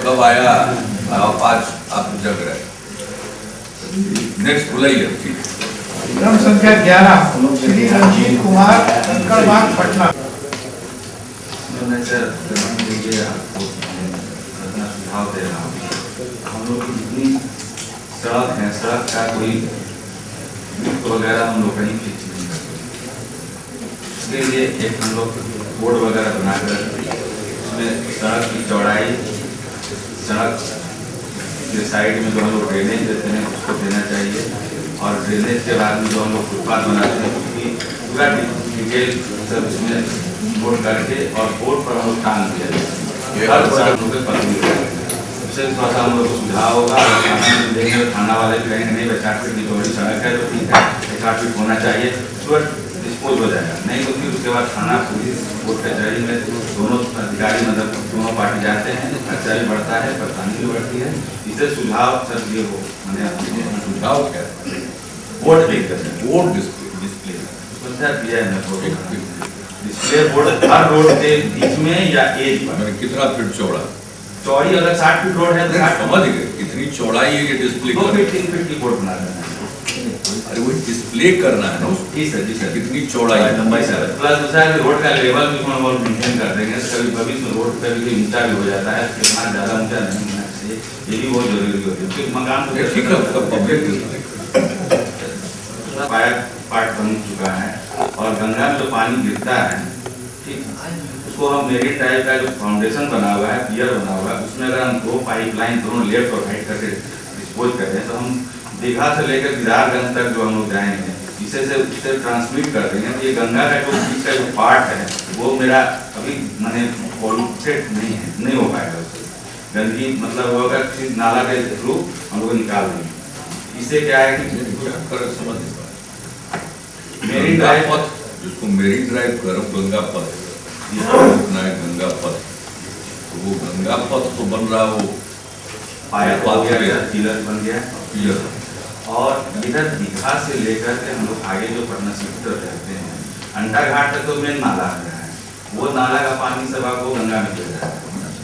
कब आया आप आज आप जग रहे, नेक्स्ट बुलाइए ठीक। क्रम संख्या 11 श्री रंजीत कुमार कंकड़बाग पटना। मैं सर लीजिए आपको अपना सुझाव दे रहा हूँ। हम लोग की जितनी सड़क है, सड़क का कोई वगैरह हम लोग कहीं फिक्स नहीं करते। इसके लिए एक हम लोग बोर्ड वगैरह बनाकर उसमें सड़क की चौड़ाई, सड़क के साइड में जो हम लोग ड्रेनेज देते हैं उसको देना चाहिए, और ड्रेनेज के बाद में जो हम लोग फुटपाथ बनाते हैं उसकी पूरा डिटेल सब उसमें बोर्ड करके और बोर्ड पर हम लोग टांग दिया जाए। हर हम लोग के पसंद उससे थोड़ा सा हम लोग को सुझाव होगा। देखेंगे थाना वाले भी कहेंगे नहीं भाई 4 फीट की चौड़ी सड़क है तो ठीक है, 4 फीट होना चाहिए, तुरंत डिस्पोज हो जाएगा। नहीं तो फिर उसके बाद थाना, पुलिस, कोर्ट कचहरी में दोनों अधिकारी मतलब दोनों पार्टी जाते हैं, खर्चा भी बढ़ता है, परेशानी भी बढ़ती है। इसे सुझाव सर ये हो, मैंने सुझाव क्या बोर्ड देकर बोर्ड डिस्प्ले डिस्प्ले बोर्ड हर रोड के बीच में या एज पर। कितना फीट चौड़ा? चौड़ी अगर 60 फीट रोड है तो 60 समझ गए कितनी चौड़ाई है ये डिस्प्ले 2 फीट 3 फीट की बोर्ड बना देना है। अरे वो डिस्प्ले करना है ना। जी सर, जी सर। कितनी चौड़ाई लंबाई सर, प्लस दूसरा रोड का लेवल भी हम लोग मेंटेन कर देंगे। कभी भविष्य में रोड पे भी ऊंचा भी हो जाता है, कितना ज्यादा ऊंचा नहीं होना चाहिए, ये भी बहुत जरूरी होती है क्योंकि मकान तो ठीक है पब्लिक पाया पार्ट बन चुका है, और गंगा में जो पानी गिरता है ठीक, उसको हम मेरिन टाइप का जो फाउंडेशन बना हुआ है, पियर बना हुआ है, उसमें अगर हम 2 पाइपलाइन दोनों लेफ्ट और राइट करके डिस्पोज करें तो हम दीघा से लेकर दीदारगंज तक जो हम लोग जाएंगे इसे से उससे ट्रांसमिट कर देंगे। तो ये गंगा का जो बीच का जो पार्ट है वो मेरा अभी मैंने पॉल्यूटेड नहीं है, नहीं हो पाएगा उससे गंदगी, मतलब वो अगर किसी नाला के थ्रू हम लोग निकाल देंगे। इससे क्या है कि समझ मेरिन ड्राइव पथ, जिसको मेरिन ड्राइव करो गंगा पथ, इतना है गंगा पथ, तो वो गंगा पथ तो बन रहा, वो पाया पिलर बन गया पिलर। और इधर दीघा से लेकर के हम लोग आगे जो पटना सेक्टर रहते हैं, अंडा घाट तक तो मेन नाला आ गया है, वो नाला का पानी सब आपको गंगा में गिर रहा है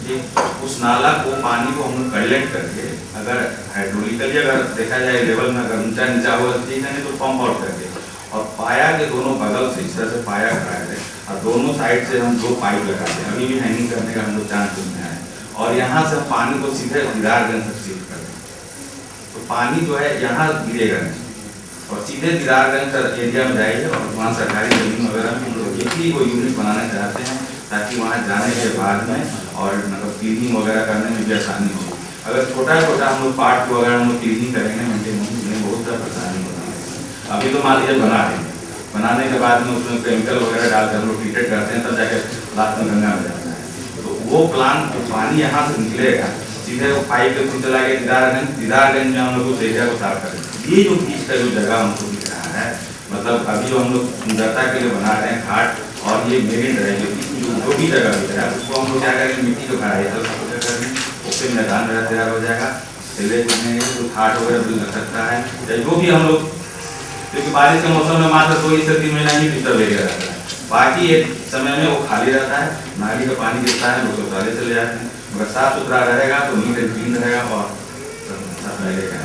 ठीक। उस नाला को पानी को हम लोग कलेक्ट करके अगर हाइड्रोलिकली अगर देखा जाए लेवल में अगर ऊंचा नीचा हो ठीक है, नहीं तो पंप आउट करके, और पाया के दोनों बगल से इस तरह से पाया खड़ा है और दोनों साइड से हम 2 पाइप लगाते हैं। अभी भी हैंगिंग करने का हम लोग चांस में है, और यहाँ से पानी को सीधे दीदारगंज तक शिफ्ट कर दें तो पानी जो है यहाँ गिरेगा नहीं और सीधे दीदारगंज एरिया में जाएगा। और वहाँ सरकारी जमीन वगैरह में हम लोग एक ही वो यूनिट बनाना चाहते हैं ताकि वहाँ जाने के बाद में और मतलब क्लीनिंग वगैरह करने में भी आसानी हो। अगर छोटा छोटा हम लोग पार्ट वगैरह हम लोग क्लीनिंग करेंगे मेंटेनेंस में बहुत ज़्यादा परेशानी होती है। अभी तो मान लीजिए बना रहे हैं, बनाने के बाद में उसमें केमिकल वगैरह डालकर हम लोग ट्रीटेड करते हैं, तब जाकर लास्ट में गंगा में जाता है। तो वो प्लान पानी यहाँ से निकलेगा सीधे वो पाइप के थ्रू चला गया दीदारगंज, दीदारगंज में हम लोग उस एरिया को साफ करेंगे। ये जो बीच का जो जगह हमको दिख रहा है, मतलब अभी जो हम लोग सुंदरता के लिए बना रहे हैं घाट और ये मेरिन ड्राइव जो भी जगह दिख रहा है उसको हम लोग क्या करेंगे, मिट्टी को भराई करेंगे, उससे मैदान वगैरह तैयार हो जाएगा, खेले कूदने तो घाट वगैरह भी लग सकता है। जो भी हम लोग, क्योंकि बारिश के मौसम में मात्र 2 से 3 महीना ही डिस्टर्ब एरिया रहता है, बाकी एक समय में वो खाली रहता है, नाली का पानी गिरता है, लोग शौचालय चले जाते हैं। अगर साफ सुथरा रहेगा तो नीट एंड क्लीन रहेगा और सब रहेगा।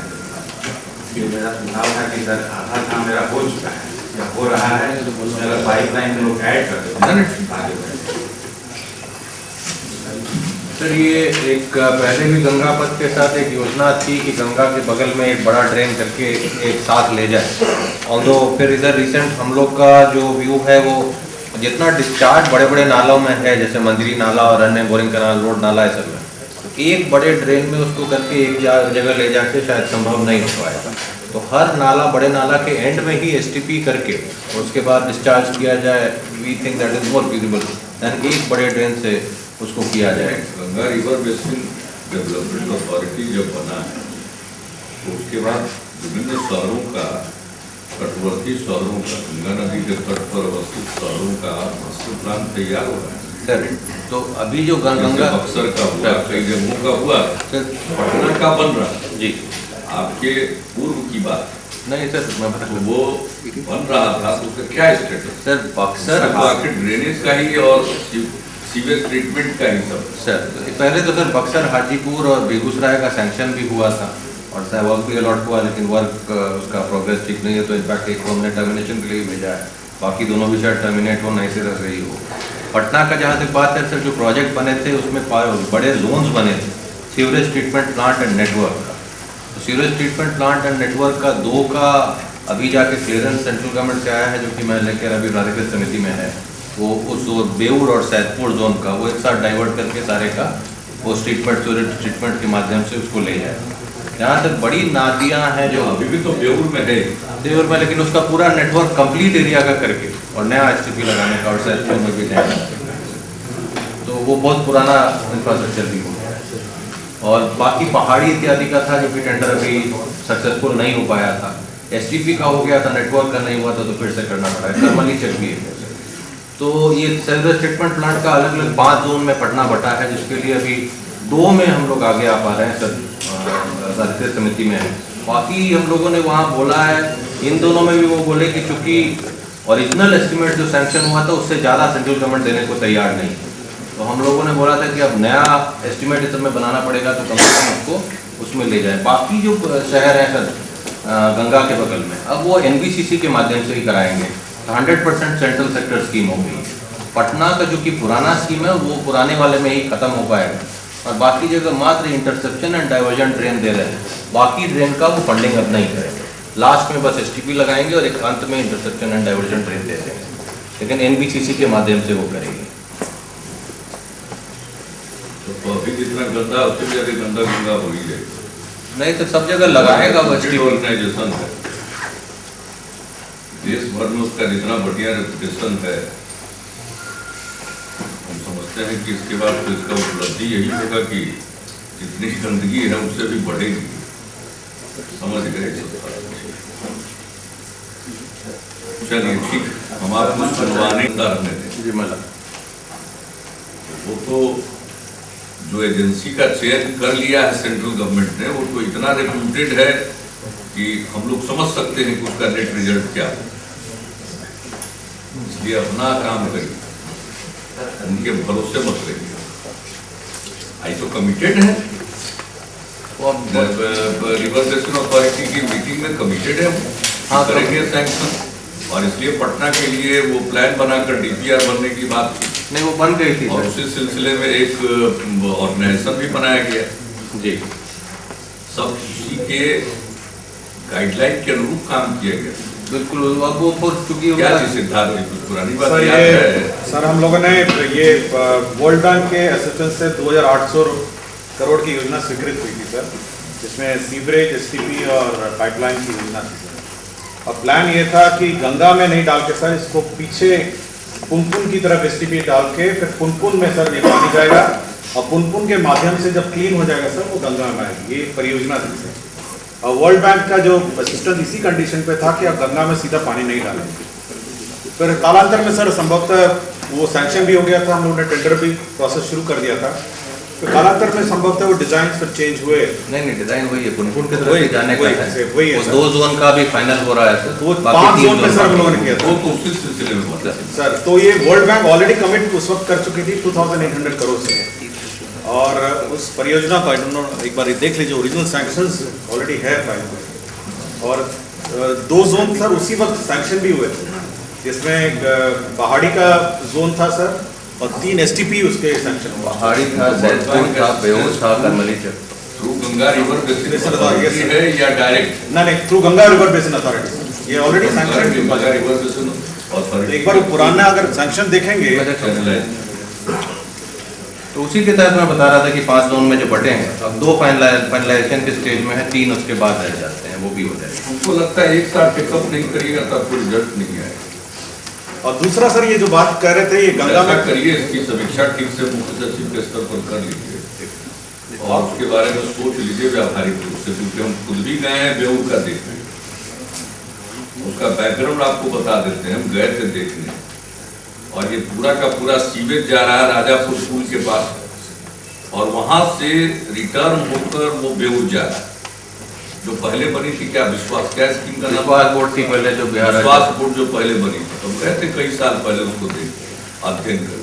ये मेरा सुझाव था कि सर आधा काम मेरा हो चुका है या हो रहा है, उसमें अगर पाइपलाइन में लोग ऐड कर देते हैं आगे बढ़े। सर ये एक पहले भी गंगा पथ के साथ एक योजना थी कि गंगा के बगल में एक बड़ा ड्रेन करके एक साथ ले जाए, और तो फिर इधर रिसेंट हम लोग का जो व्यू है वो जितना डिस्चार्ज बड़े बड़े नालों में है, जैसे मंदिरी नाला और अन्य बोरिंग कनाल रोड नाला है सब में, तो एक बड़े ड्रेन में उसको करके एक जगह ले जाके शायद संभव नहीं हो पाएगा। तो हर नाला बड़े नाला के एंड में ही STP करके उसके बाद डिस्चार्ज किया जाए, we think that is more feasible than एक बड़े ड्रेन से उसको किया जाए। Ganga river basin development authority जब बना है तो उसके बाद विभिन्न शहरों का, तटवर्ती शहरों का, गंगा नदी के तट पर अवस्थित शहरों का मास्टर प्लान तैयार हो रहा है सर। तो अभी जो गंगा बक्सर का हुआ, कई जगहों का हुआ, पटना का बन रहा है जी, आपके पूर्व की बात नहीं सर, मैं बता तो वो बन रहा था तो उसका क्या स्टेटस? सर बक्सर आखिर ड्रेनेज का ही और सीवेज ट्रीटमेंट का ही सब सर। पहले तो सर बक्सर, हाजीपुर और बेगूसराय का सैंक्शन भी हुआ था, और शायद वर्क भी अलॉट हुआ, लेकिन वर्क उसका प्रोग्रेस ठीक नहीं है, तो इनफैक्ट एक को हमने टर्मिनेशन के लिए भेजा है, बाकी दोनों भी शायद टर्मिनेट हो, नहीं से रह रही हो। पटना का जहाँ तक बात है सर, जो प्रोजेक्ट बने थे उसमें बड़े जोन्स बने थे, sewerage treatment plant and network का। तो sewerage treatment plant and network का 2 का अभी जाके क्लियरेंस सेंट्रल गवर्नमेंट से आया है, जो कि मैं लेकर अभी प्राधिकृत समिति में है। वो उस बेऊर और सैदपुर जोन का वो एक साथ डाइवर्ट करके सारे का वो सीवरेज ट्रीटमेंट के माध्यम से उसको ले जाए। जहाँ तक बड़ी नादियाँ हैं जो अभी भी तो बेऊर में है, बेऊर में, लेकिन उसका पूरा नेटवर्क कंप्लीट एरिया का करके और नया STP लगाने का, और सैदपुर में भी नया, तो वो बहुत पुराना इंफ्रास्ट्रक्चर भी हो गया है। और बाकी पहाड़ी इत्यादि का था, जो कि टेंडर अभी सक्सेसफुल नहीं हो पाया था। STP का हो गया था, नेटवर्क का नहीं हुआ था, तो फिर से करना पड़ा है। थर्मली चेक भी है। तो ये सीवरेज ट्रीटमेंट प्लांट का अलग अलग 5 जोन में पटना बटा है, जिसके लिए अभी 2 में हम लोग आगे आ पा रहे हैं सर, प्राधिकृत समिति में है। बाकी हम लोगों ने वहाँ बोला है, इन दोनों में भी वो बोले कि चूँकि ओरिजिनल एस्टिमेट जो सैंक्शन हुआ था उससे ज़्यादा सेंट्रल गवर्नमेंट देने को तैयार नहीं, तो हम लोगों ने बोला था कि अब नया एस्टिमेट इस समय बनाना पड़ेगा, तो कम से कम उसको उसमें ले जाए। बाकी जो शहर हैं सर गंगा के बगल में, अब वो NBCC के माध्यम से ही कराएंगे, 100% सेंट्रल सेक्टर स्कीम होगी। पटना का जो कि पुराना स्कीम है वो पुराने वाले में ही खत्म हो पाएगा, और बाकी जगह मात्र इंटरसेप्शन एंड डाइवर्जन ड्रेन दे रहे हैं, बाकी ड्रेन का वो फंडिंग अब नहीं करेंगे। लास्ट में बस STP लगाएंगे और एक अंत में इंटरसेप्शन एंड डाइवर्जन ड्रेन दे देंगे, लेकिन NBCC के माध्यम से वो करेंगे। तो अभी जितना गंदा उससे भी ज्यादा गंदा गंगा हो ही जाएगा। नहीं तो सब जगह लगाएगा वो STP। ऑर्गेनाइजेशन है, देश भर में उसका जितना बढ़िया रेपुटेशन है, हम समझते हैं कि इसके बाद तो इसका उपलब्धि यही होगा कि जितनी गंदगी है उससे भी बढ़ेगी। समझ गए? चलिए ठीक, हम आपको सुनवाने रखने दें। वो तो जो एजेंसी का चयन कर लिया है सेंट्रल गवर्नमेंट ने, वो तो इतना रेप्यूटेड है कि हम लोग समझ सकते हैं कि उसका नेट रिजल्ट क्या है। इसलिए अपना काम करिए, उनके भरोसे मत रहिए। आई तो कमिटेड है, रिवर बेसिन अथॉरिटी की मीटिंग में कमिटेड है, हाँ करेंगे सैंक्शन। और इसलिए पटना के लिए वो प्लान बनाकर DPR बनने की बात थी, नहीं वो बन गई थी, और उसी सिलसिले में एक ऑर्गेनाइजेशन भी बनाया गया जी, सब इसी के गाइडलाइन के अनुरूप काम किया गया। बिल्कुल। अब वो चूंकि क्या चीज सिद्धार्थ जी, कुछ पुरानी बात याद है? सर हम लोगों ने ये वर्ल्ड बैंक के असिस्टेंस से 2800 करोड़ की योजना स्वीकृत हुई थी सर, जिसमें सीवरेज STP और पाइपलाइन की योजना थी सर। अब प्लान ये था कि गंगा में नहीं डाल के सर, इसको पीछे पुनपुन की तरफ STP डाल के फिर पुनपुन में सर ये पानी जाएगा, और पुनपुन के माध्यम से जब क्लीन हो जाएगा सर वो गंगा में आएगी। ये परियोजना थी सर। और वर्ल्ड बैंक का जो असिस्टेंस इसी कंडीशन पे था कि आप गंगा में सीधा पानी नहीं डालेंगे। फिर कालांतर में सर संभवतः वो सैंक्शन भी हो गया था, हम लोगों ने टेंडर भी प्रोसेस शुरू कर दिया था। तो कालांतर में संभवतः वो डिजाइन फिर चेंज हुए। नहीं डिजाइन वही है, पुनपुन की तरफ जाने का है, वही है। 2 जोन का भी फाइनल हो रहा है सर, वो 5 जोन में सर हम लोगों ने किया था उसी सिलसिले में मतलब सर। तो ये वर्ल्ड बैंक ऑलरेडी कमिट उस वक्त कर चुकी थी 2800 करोड़ से, और उस परियोजना का एक बार देख लीजिए, ओरिजिनल सैंक्शंस ऑलरेडी है फाइल। और 2 जोन सर उसी वक्त सैंक्शन भी हुए थे, जिसमें एक पहाड़ी का जोन था सर, और 3 STP उसके सैंक्शन हुआ। पहाड़ी था, सैदपुर था, बेऊर था, करमली था। Through Ganga river basin authority है या डायरेक्ट? नहीं, through Ganga river basin authority, ये ऑलरेडी सैंक्शन। एक बार पुराना अगर सैंक्शन देखेंगे तो उसी के तहत मैं बता रहा था कि 5 जोन में जो बटे हैं, अब 2 फाइनलाइजेशन के स्टेज में है, 3 उसके बाद रह जाते हैं, वो भी हो जाएगा। हमको लगता है एक साथ पिकअप नहीं करिएगा तब कोई रिजल्ट नहीं आएगा। और दूसरा सर ये जो बात कर रहे थे, ये गंगा में करिए, इसकी समीक्षा ठीक से मुख्य सचिव के स्तर पर कर लीजिए और उसके बारे में सोच लीजिए व्यावहारिक रूप से, क्योंकि हम खुद भी गए हैं बेऊर का देखने, उसका बैकग्राउंड आपको बता देते हैं, हम गए थे देखने। और ये पूरा का पूरा सीवेज जा रहा है राजापुर स्कूल के पास, और वहां से रिटर्न होकर वो बेऊर जा रहा है। जो पहले बनी थी क्या विश्वास, क्या स्कीम का नाम? विश्वास बोर्ड थी पहले, जो बिहार विश्वास बोर्ड जो पहले बनी थी, तो गए थे कई साल पहले उसको देख अध्ययन कर,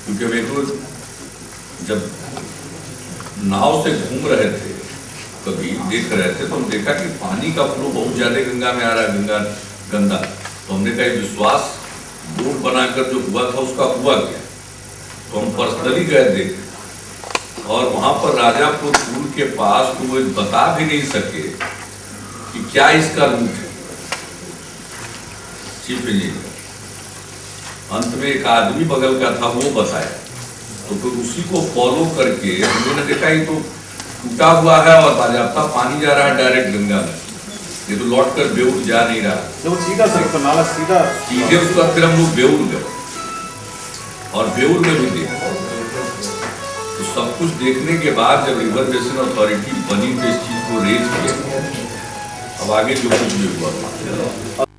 क्योंकि मेरे को जब नाव से घूम रहे थे कभी देख रहे थे तो हम देखा कि पानी का फ्लो बहुत ज्यादा गंगा में आ रहा है, गंगा गंदा। तो हमने कहा विश्वास बोर्ड बनाकर जो हुआ था उसका हुआ क्या। तो हम पर्सनली गए देखे और वहां पर राजापुर पुल के पास तो वो बता भी नहीं सके कि क्या इसका रूट है, चीफ इंजीनियर। अंत में एक आदमी बगल का था वो बताया, तो फिर उसी को फॉलो करके हम लोगों ने देखा ये तो टूटा हुआ है और बाजाप्ता पानी जा रहा है डायरेक्ट गंगा में, ये तो लौट कर बेउर जा नहीं रहा। जब सीधा सर तो नाला सीधा सीधे उसका फिर हम लोग बेउर गए और बेउर में भी देखा। तो सब कुछ देखने के बाद जब रिवर बेसिन अथॉरिटी बनी तो इस चीज को रेज किया, अब आगे जो कुछ भी हुआ।